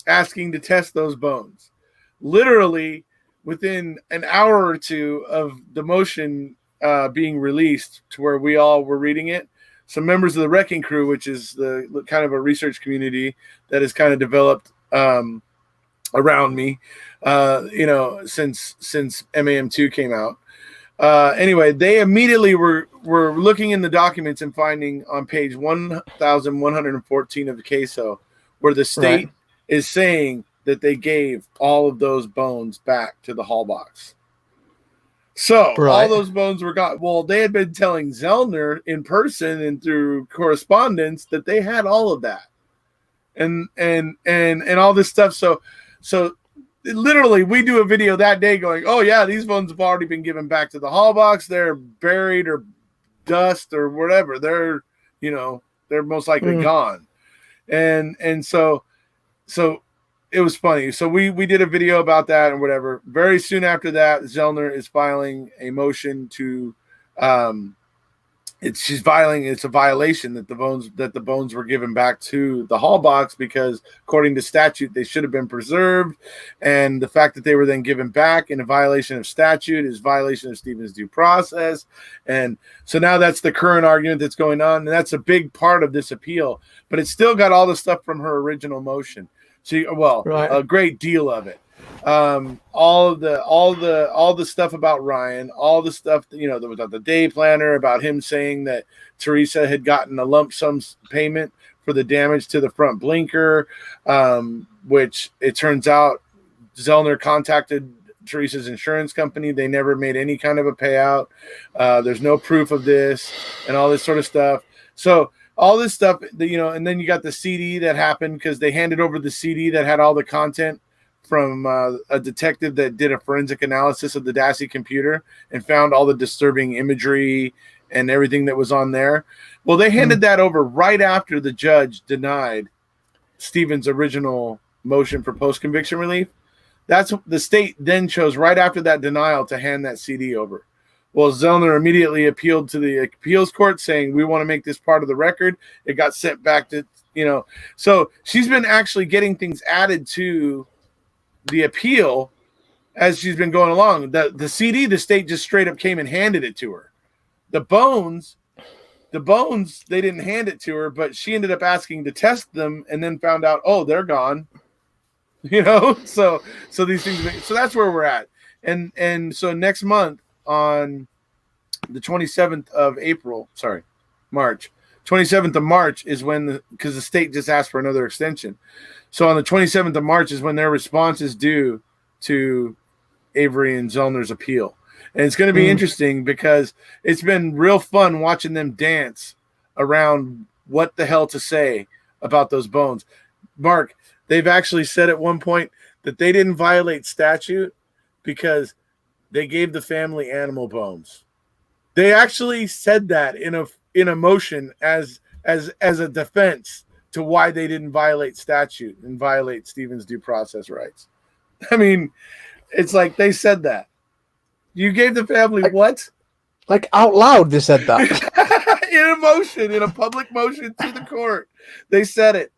asking to test those bones. Literally within an hour or two of the motion being released to where we all were reading it, some members of the Wrecking Crew, which is the kind of a research community that has kind of developed around me, since MAM2 came out. Anyway, they immediately were looking in the documents and finding on page 1114 of the CASO where the state is saying that they gave all of those bones back to the Hall box. So all those bones were got. Well, they had been telling Zellner in person and through correspondence that they had all of that, and all this stuff. So literally, we do a video that day going, "Oh yeah, these bones have already been given back to the Hall box. They're buried or dust or whatever. They're most likely gone." And so it was funny. So we did a video about that and whatever. Very soon after that, Zellner is filing a motion to it's a violation that the bones were given back to the Hall box because according to statute they should have been preserved, and the fact that they were then given back in a violation of statute is violation of Stevens' due process. And so now that's the current argument that's going on, and that's a big part of this appeal, but it's still got all the stuff from her original motion. So, a great deal of it. All the stuff about Ryan, all the stuff that was on the day planner about him saying that Teresa had gotten a lump sum payment for the damage to the front blinker, which it turns out Zellner contacted Teresa's insurance company. They never made any kind of a payout. There's no proof of this and all this sort of stuff. So all this stuff, and then you got the CD that happened because they handed over the CD that had all the content from a detective that did a forensic analysis of the Dassey computer and found all the disturbing imagery and everything that was on there. Well, they handed that over right after the judge denied Stevens' original motion for post-conviction relief. That's the state then chose right after that denial to hand that CD over. Well, Zellner immediately appealed to the appeals court saying, we want to make this part of the record. It got sent back to, so she's been actually getting things added to the appeal as she's been going along. The CD, the state just straight up came and handed it to her. The bones, they didn't hand it to her, but she ended up asking to test them and then found out, oh, they're gone. So these things, so that's where we're at. And so next month, on the 27th of March 27th of March is when because the state just asked for another extension. So on the 27th of March is when their response is due to Avery and Zellner's appeal. And it's going to be interesting because it's been real fun watching them dance around what the hell to say about those bones. Mark, they've actually said at one point that they didn't violate statute because they gave the family animal bones. They actually said that in a motion as a defense to why they didn't violate statute and violate Stevens' due process rights. I mean, it's like they said that. You gave the family what? Like out loud, they said that. In a motion, in a public motion to the court. They said it.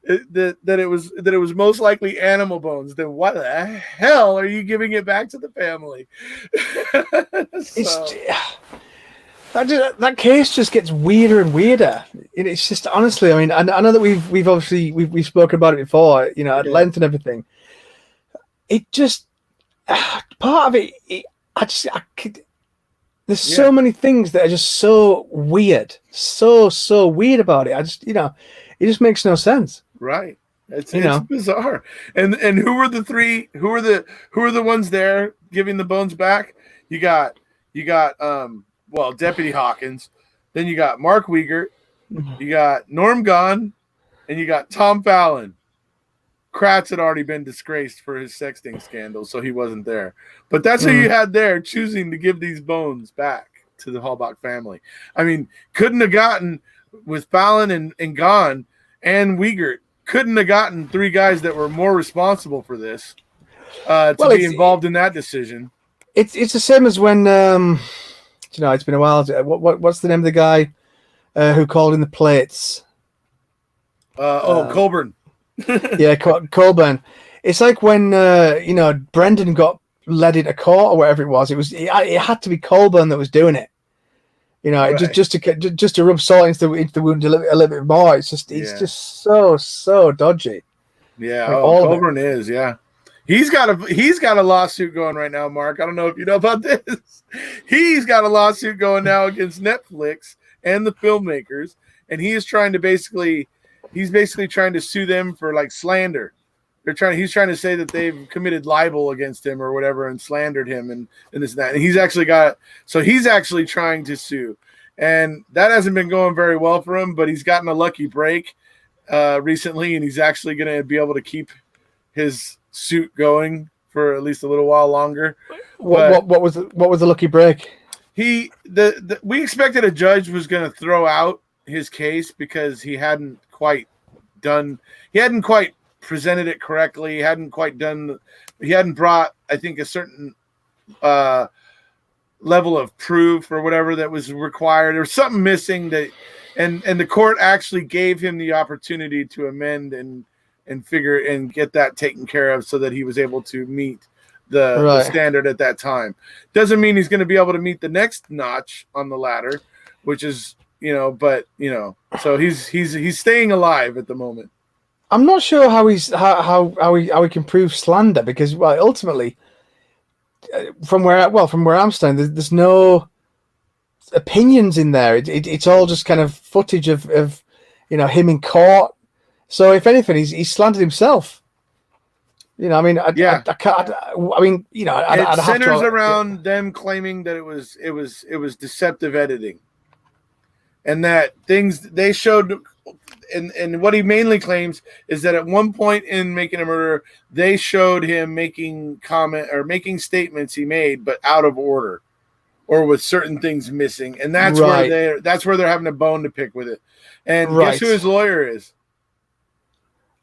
That it was most likely animal bones. Then why the hell are you giving it back to the family? That case just gets weirder and weirder. It's just honestly, I mean, I know that we've obviously we've spoken about it before, at length and everything. It just part of it. There's so many things that are just so weird, so weird about it. It just makes no sense. Right. It's bizarre. And who were the three? Who are the ones there giving the bones back? You got Deputy Hawkins, then you got Mark Wiegert, you got Norm Gunn, and you got Tom Fallon. Kratz had already been disgraced for his sexting scandal, so he wasn't there. But that's who you had there choosing to give these bones back to the Halbach family. I mean, couldn't have gotten with Fallon and Gunn and Wiegert, couldn't have gotten three guys that were more responsible for this to be involved in that decision. It's the same as when it's been a while. What's the name of the guy who called in the plates? Colburn. Yeah, Colburn. It's like when Brendan got led into court or whatever it was. It had to be Colburn that was doing it. Right. just to rub salt into the wound a little bit more. It's just so dodgy. Yeah, Like all of it. Coburn is, yeah. He's got a lawsuit going right now, Mark. I don't know if you know about this. He's got a lawsuit going now against Netflix and the filmmakers, and he's trying to sue them for like slander. He's trying to say that they've committed libel against him or whatever and slandered him and this and that. And he's actually trying to sue. And that hasn't been going very well for him, but he's gotten a lucky break recently, and he's actually going to be able to keep his suit going for at least a little while longer. What was the lucky break? We expected a judge was going to throw out his case because he hadn't quite presented it correctly. He hadn't brought, I think, a certain level of proof or whatever that was required. There was something missing and the court actually gave him the opportunity to amend and figure and get that taken care of so that he was able to meet the standard at that time. Doesn't mean he's going to be able to meet the next notch on the ladder, which is, so he's staying alive at the moment. I'm not sure how he can prove slander because, well, ultimately, from where I'm standing, there's no opinions in there. It's all just kind of footage of him in court. So if anything, he's slandered himself. I mean, I can't. I mean, it centers around them claiming that it was deceptive editing, and that things they showed. And what he mainly claims is that at one point in Making a Murderer, they showed him making statements he made, but out of order, or with certain things missing, and that's where they're having a bone to pick with it. And guess who his lawyer is?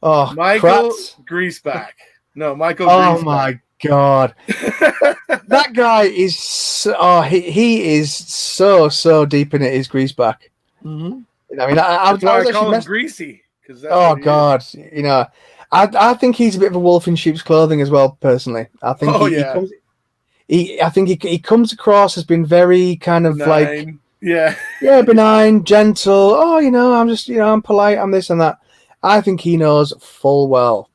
Oh, Michael Griesbach. No, Michael. Oh my God, that guy is. He is so deep in it. Is Griesbach? Mm-hmm. I mean, I call him Greasy. God, I think he's a bit of a wolf in sheep's clothing as well. Personally, I think he comes across as being very kind of benign. Benign, gentle. Oh, I'm just I'm polite. I'm this and that. I think he knows full well.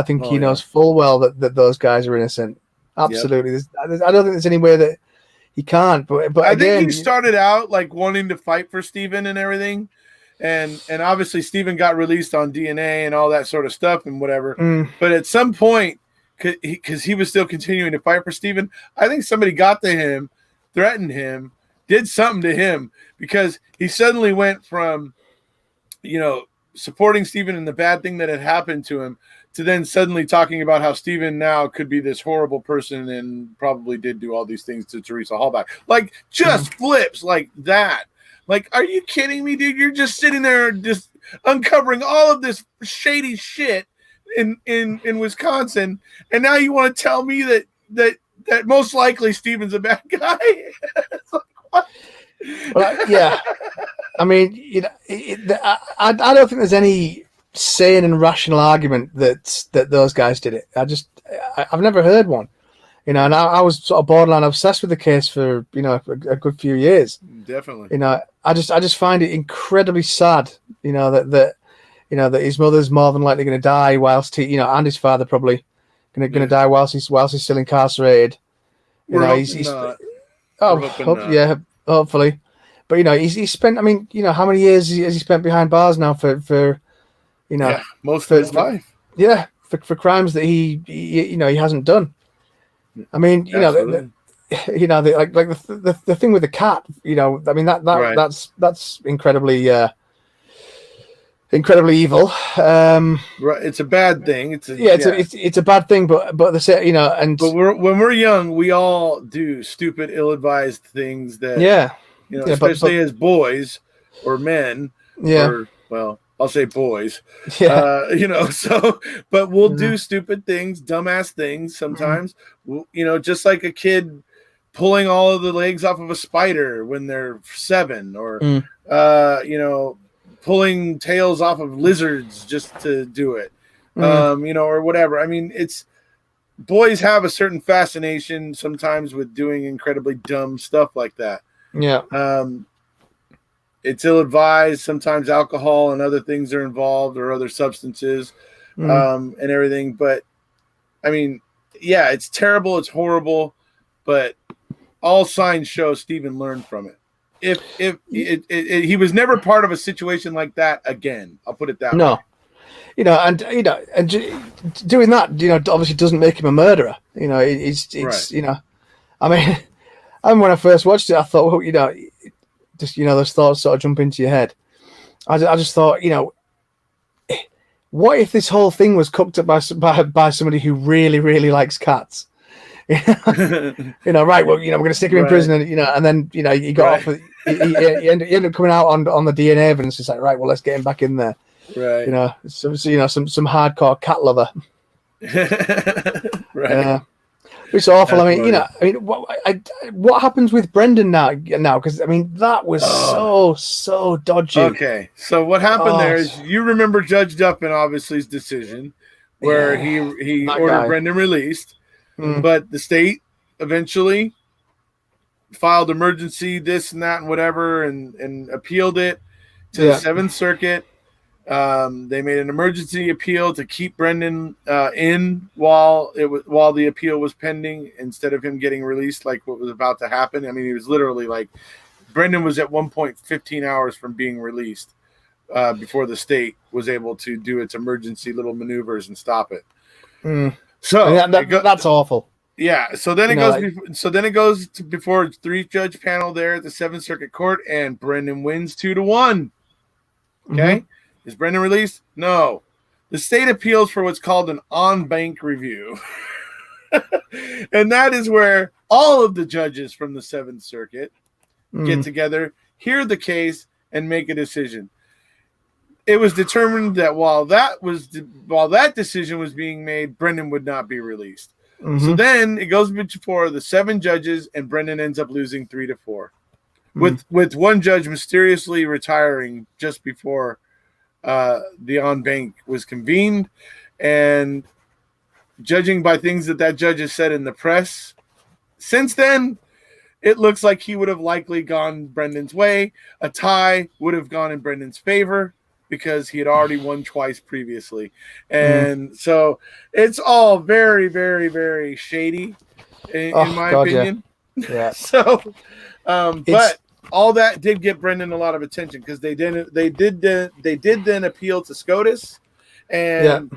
He knows full well that those guys are innocent. Absolutely. Yep. I don't think there's any way that he can't. But I think he started out like wanting to fight for Stephen and everything. And obviously Stephen got released on DNA and all that sort of stuff and whatever. But at some point, because he was still continuing to fight for Stephen, I think somebody got to him, threatened him, did something to him, because he suddenly went from, supporting Stephen and the bad thing that had happened to him to then suddenly talking about how Stephen now could be this horrible person and probably did do all these things to Teresa Hallback. Like, just flips like that. Like, are you kidding me, dude? You're just sitting there just uncovering all of this shady shit in Wisconsin, and now you want to tell me that most likely Stephen's a bad guy? It's like, what? Well, yeah. I mean, I don't think there's any sane and rational argument that those guys did it. I've never heard one. And I was sort of borderline obsessed with the case for a good few years. Definitely. I just find it incredibly sad. That his mother's more than likely going to die whilst he, and his father probably going to die whilst he's still incarcerated. Hopefully. But he's spent. I mean, how many years has he spent behind bars now for most of his life. Yeah, for crimes that he hasn't done. I mean, the thing with the cat. I mean that's incredibly evil. Right, it's a bad thing. It's a bad thing, but when we're young, we all do stupid, ill-advised things that especially as boys or men. I'll say boys. But we'll do stupid things, dumbass things sometimes. Just like a kid pulling all of the legs off of a spider when they're 7, or pulling tails off of lizards just to do it, or whatever. I mean, boys have a certain fascination sometimes with doing incredibly dumb stuff like that. Yeah. It's ill-advised. Sometimes alcohol and other things are involved, or other substances. and everything. But I mean, yeah, it's terrible, it's horrible, but all signs show Stephen learned from it. If he was never part of a situation like that again, I'll put it that way. And doing that, obviously doesn't make him a murderer. It's Right. I mean, and when I first watched it, I thought, well, just those thoughts sort of jump into your head. I just thought, what if this whole thing was cooked up by somebody who really, really likes cats? Right? Well, we're going to stick him in prison, and then he got off. He ended up coming out on the DNA evidence. It's like, right, well, let's get him back in there. Right. Some hardcore cat lover. Right. It's awful. What happens with Brendan now? Because that was so dodgy. Okay, so what happened there is, you remember Judge Duffin obviously's decision where he ordered Brendan released, but the state eventually filed emergency this and that and whatever, and appealed it to the Seventh Circuit. They made an emergency appeal to keep Brendan in while the appeal was pending, instead of him getting released like what was about to happen. I mean, he was literally like, Brendan was at one point 15 hours from being released before the state was able to do its emergency little maneuvers and stop it. So that's awful. Yeah. So then it goes before a 3-judge panel there at the Seventh Circuit Court, and Brendan wins 2-1. Okay. Is Brendan released? No. The state appeals for what's called an en-banc review. And that is where all of the judges from the Seventh Circuit get together, hear the case, and make a decision. It was determined that while that decision was being made, Brendan would not be released. So then it goes before the 7 judges, and Brendan ends up losing 3-4, with one judge mysteriously retiring just before the en-banc was convened. And judging by things that judge has said in the press since then, it looks like he would have likely gone Brendan's way. A tie would have gone in Brendan's favor because he had already won twice previously. And so it's all very, very, very shady in my opinion. Yeah. So, but all that did get Brendan a lot of attention, because they did then appeal to SCOTUS. And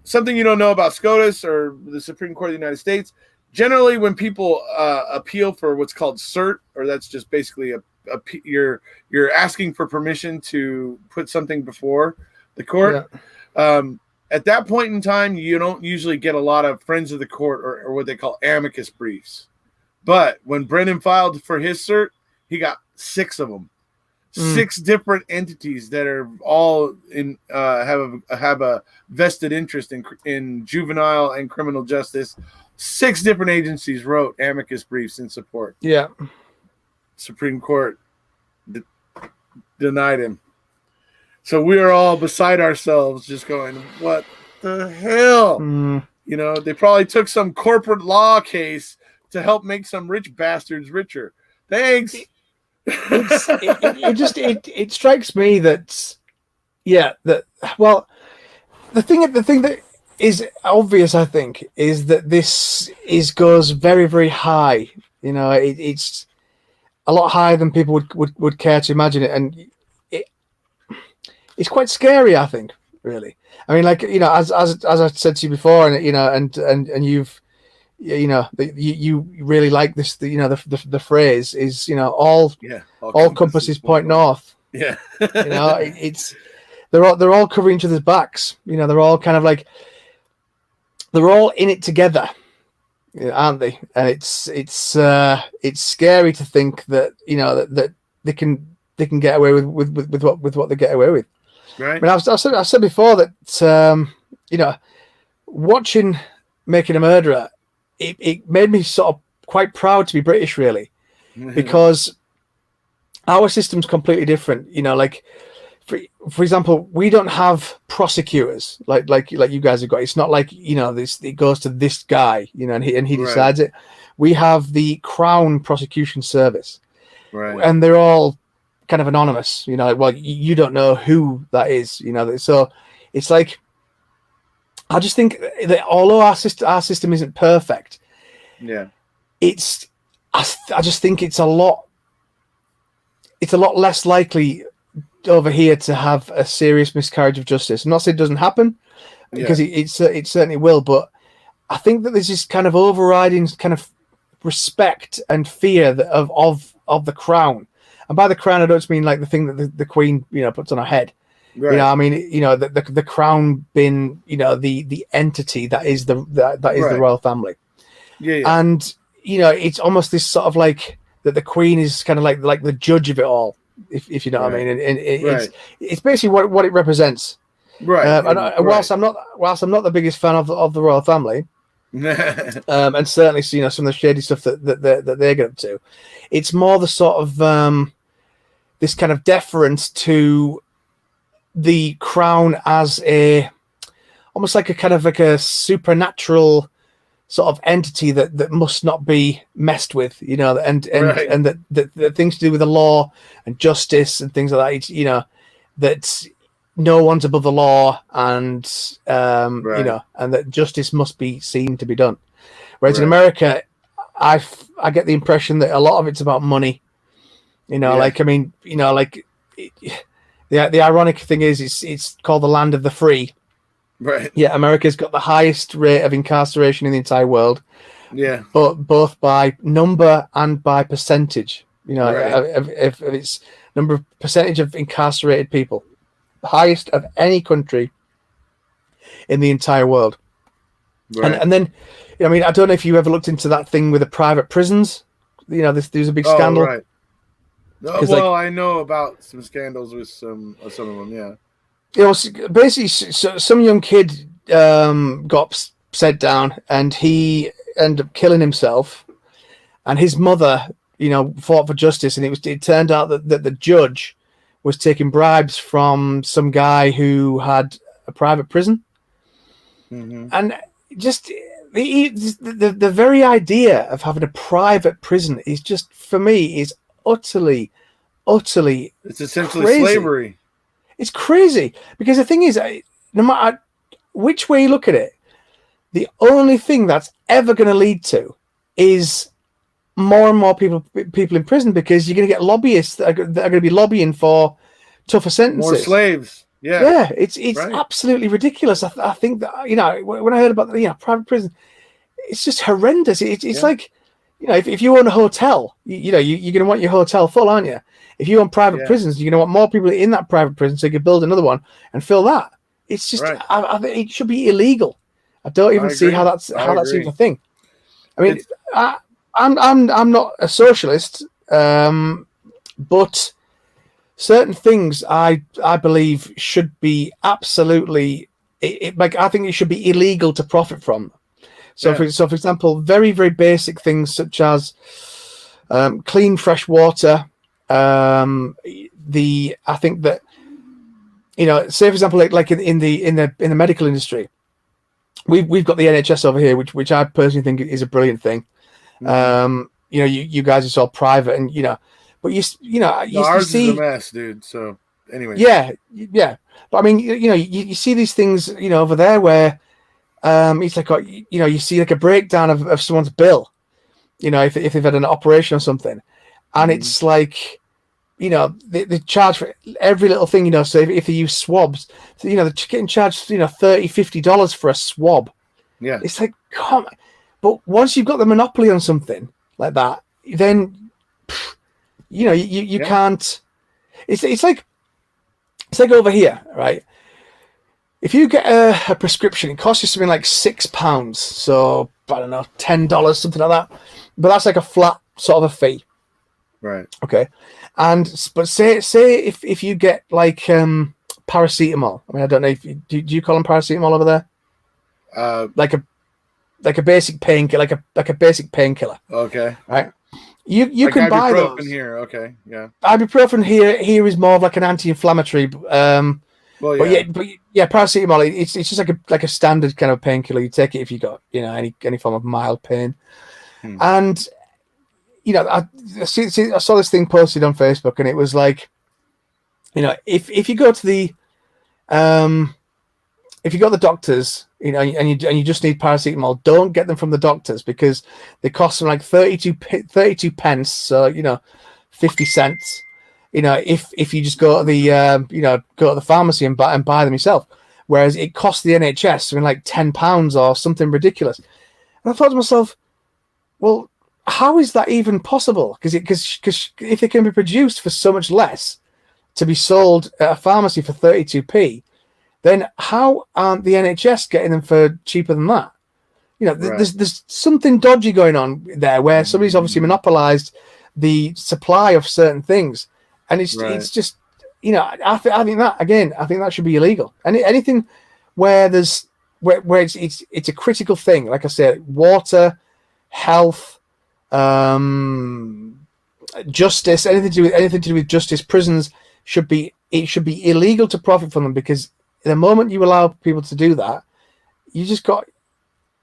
something you don't know about SCOTUS, or the Supreme Court of the United States, generally when people appeal for what's called cert, or that's just basically you're asking for permission to put something before the court. At that point in time, you don't usually get a lot of friends of the court, or what they call amicus briefs. But when Brendan filed for his cert, he got 6 of them. 6 different entities that are all in have a vested interest in juvenile and criminal justice. 6 different agencies wrote amicus briefs in support. Yeah. Supreme Court denied him. So we are all beside ourselves, just going, what the hell? They probably took some corporate law case to help make some rich bastards richer. Thanks. It strikes me that the thing that is obvious, I think, is that this goes very, very high. It's a lot higher than people would care to imagine it, and it's quite scary, I think, really. I mean, as I said to you before, and you've you really like this. The phrase is all compasses point north. Yeah, it's they're all covering each other's backs. They're all kind of like they're all in it together, aren't they? And it's scary to think that that they can get away with what they get away with. Right. I mean, I've said before that watching Making a Murderer, it made me sort of quite proud to be British, really, because our system's completely different. For example, we don't have prosecutors like you guys have got. It's not like it goes to this guy, and he decides it. We have the Crown Prosecution Service, and they're all kind of anonymous. You don't know who that is. So it's like I just think that although our system isn't perfect, Yeah. I just think it's a lot less likely over here to have a serious miscarriage of justice. I'm not saying it doesn't happen, because it certainly will, but I think that there's this kind of overriding kind of respect and fear of the crown. And by the crown, I don't just mean like the thing that the Queen, puts on her head. Right. You know, I mean, the crown being, the entity that is the royal family. Yeah. And it's almost this sort of like that the Queen is kind of like the judge of it all, if you know what I mean. And it's basically what it represents. Right. And whilst I'm not the biggest fan of the royal family, and certainly some of the shady stuff that they get up to, it's more the sort of this kind of deference to the crown as almost like a kind of like a supernatural sort of entity that must not be messed with, and that things to do with the law and justice and things like that, that no one's above the law, and and that justice must be seen to be done. Whereas in America, I get the impression that a lot of it's about money. Like, I mean, like the ironic thing is it's called the land of the free. Right. Yeah, America's got the highest rate of incarceration in the entire world. Yeah. But both by number and by percentage. If it's percentage of incarcerated people, the highest of any country in the entire world. Right. And then, I mean, I don't know if you ever looked into that thing with the private prisons. There's a big scandal. Right. Well, I know about some scandals with some of them. Yeah. Basically, some young kid got set down, and he ended up killing himself. And his mother, fought for justice, and it turned out that the judge was taking bribes from some guy who had a private prison. Mm-hmm. And just the very idea of having a private prison is just, for me, is utterly it's essentially crazy. Slavery. It's crazy, because the thing is, no matter which way you look at it, the only thing that's ever going to lead to is more and more people in prison, because you're going to get lobbyists that are going to be lobbying for tougher sentences. More slaves. Yeah. It's right. Absolutely ridiculous. I think that, when I heard about the private prison, it's just horrendous. It's like, if you own a hotel, you're going to want your hotel full, aren't you? If you own private prisons, you're going to want more people in that private prison, so you can build another one and fill that. It's just, right. I think it should be illegal. I don't even see how that seems a thing. I mean, I'm not a socialist, but certain things I believe should be absolutely. I think it should be illegal to profit from. So, for example, very, very basic things such as clean, fresh water. I think that, say for example, like in the medical industry, we've got the NHS over here, which I personally think is a brilliant thing. Mm-hmm. You guys are all private, and but ours is a mess, dude. So anyway, yeah. But I mean, you see these things, over there where. It's like, you see like a breakdown of someone's bill, if they've had an operation or something, and it's like, they charge for every little thing, so if they use swabs, they're getting charged, $30-$50 for a swab. Yeah. It's like, come on. But once you've got the monopoly on something like that, then, you can't, it's like over here, right? If you get a prescription, it costs you something like £6. So, I don't know, $10, something like that. But that's like a flat sort of a fee. Right. Okay. But say if you get like paracetamol. I mean, I don't know do you call them paracetamol over there? Like a basic painkiller, like a basic painkiller. Okay. Right. You like can buy those here. Okay. Yeah. Ibuprofen here is more of like an anti-inflammatory. Well, yeah. But paracetamol. It's just like a standard kind of painkiller. You take it if you got any form of mild pain, and I saw this thing posted on Facebook, and it was like, if you go to the if you go to the doctors you know, and you just need paracetamol. Don't get them from the doctors because they cost them like 32 pence. So, you know, 50 cents. You know, if you just go to the go to the pharmacy and buy them yourself, whereas it costs the NHS something like £10 or something ridiculous. And I thought to myself, well, how is that even possible? Because if they can be produced for so much less to be sold at a pharmacy for 32p, then how aren't the NHS getting them for cheaper than that? You know, there's something dodgy going on there where somebody's obviously monopolized the supply of certain things, and it's just, you know, I think that should be illegal. And anything where where it's a critical thing, like I said, water, health, justice, anything to do with justice, prisons should be illegal to profit from them, because the moment you allow people to do that, you just got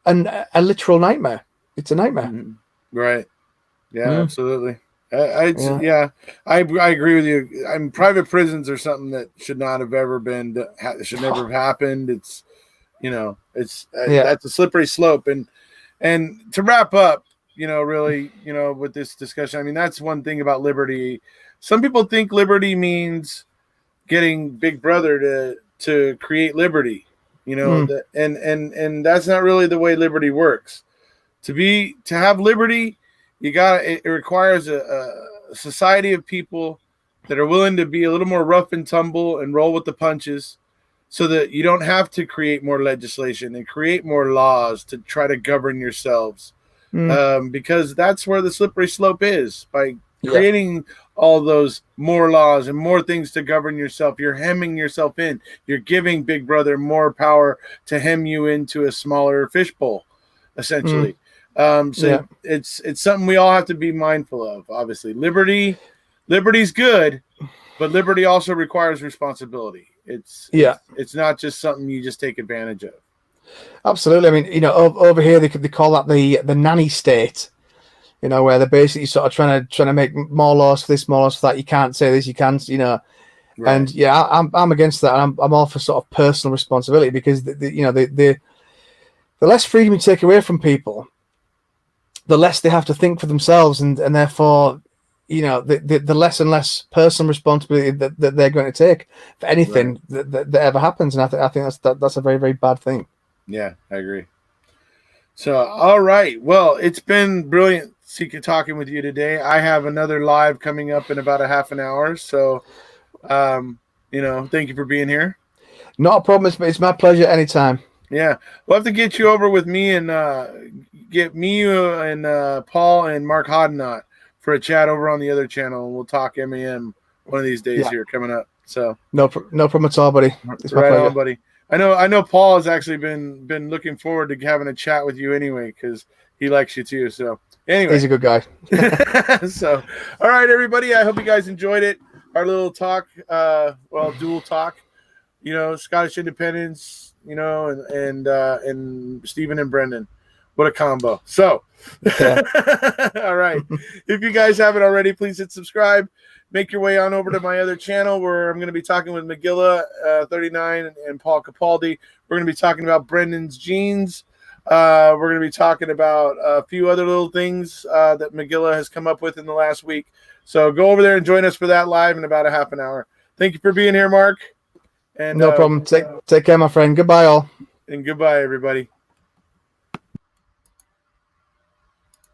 a literal nightmare. It's a nightmare. Right. Yeah, absolutely. I agree with you. Private prisons are something that should not have ever been, should never have happened. It's, you know, that's a slippery slope. And to wrap up, you know, really, you know, with this discussion, I mean, that's one thing about liberty. Some people think liberty means getting Big Brother to create liberty, you know, and that's not really the way liberty works. To have liberty, it requires a society of people that are willing to be a little more rough and tumble and roll with the punches, so that you don't have to create more legislation and create more laws to try to govern yourselves. Because that's where the slippery slope is. By creating all those more laws and more things to govern yourself, you're hemming yourself in. You're giving Big Brother more power to hem you into a smaller fishbowl, essentially. It's something we all have to be mindful of. Obviously, liberty's good, but liberty also requires responsibility. It's not just something you just take advantage of. Absolutely. I mean, you know, over here they call that the nanny state. You know, where they're basically sort of trying to make more laws for this, more laws for that. You can't say this, you can't, you know. Right. And I'm against that. I'm all for sort of personal responsibility, because the less freedom you take away from people, the less they have to think for themselves, and therefore, you know, the less and less personal responsibility that they're going to take for anything that ever happens. And I think that's a very, very bad thing. Yeah, I agree. So, all right. Well, it's been brilliant talking with you today. I have another live coming up in about a half an hour. So, you know, thank you for being here. Not a problem. It's my pleasure anytime. Yeah. We'll have to get you over with me and get me and Paul and Marc Hodnott for a chat over on the other channel. We'll talk MAM one of these days here coming up. So no problem at all, buddy. It's my pleasure. On, buddy. I know Paul has actually been looking forward to having a chat with you anyway, because he likes you too. So anyway, he's a good guy. So, all right, everybody. I hope you guys enjoyed it. Our little talk, dual talk. You know, Scottish independence. You know, and Stephen and Brendan. What a combo. So, all right. If you guys haven't already, please hit subscribe. Make your way on over to my other channel, where I'm going to be talking with Magilla 39 and Paul Capaldi. We're going to be talking about Brendan's jeans. We're going to be talking about a few other little things that Magilla has come up with in the last week. So go over there and join us for that live in about a half an hour. Thank you for being here, Marc. And no problem. Take care, my friend. Goodbye, all. And goodbye, everybody.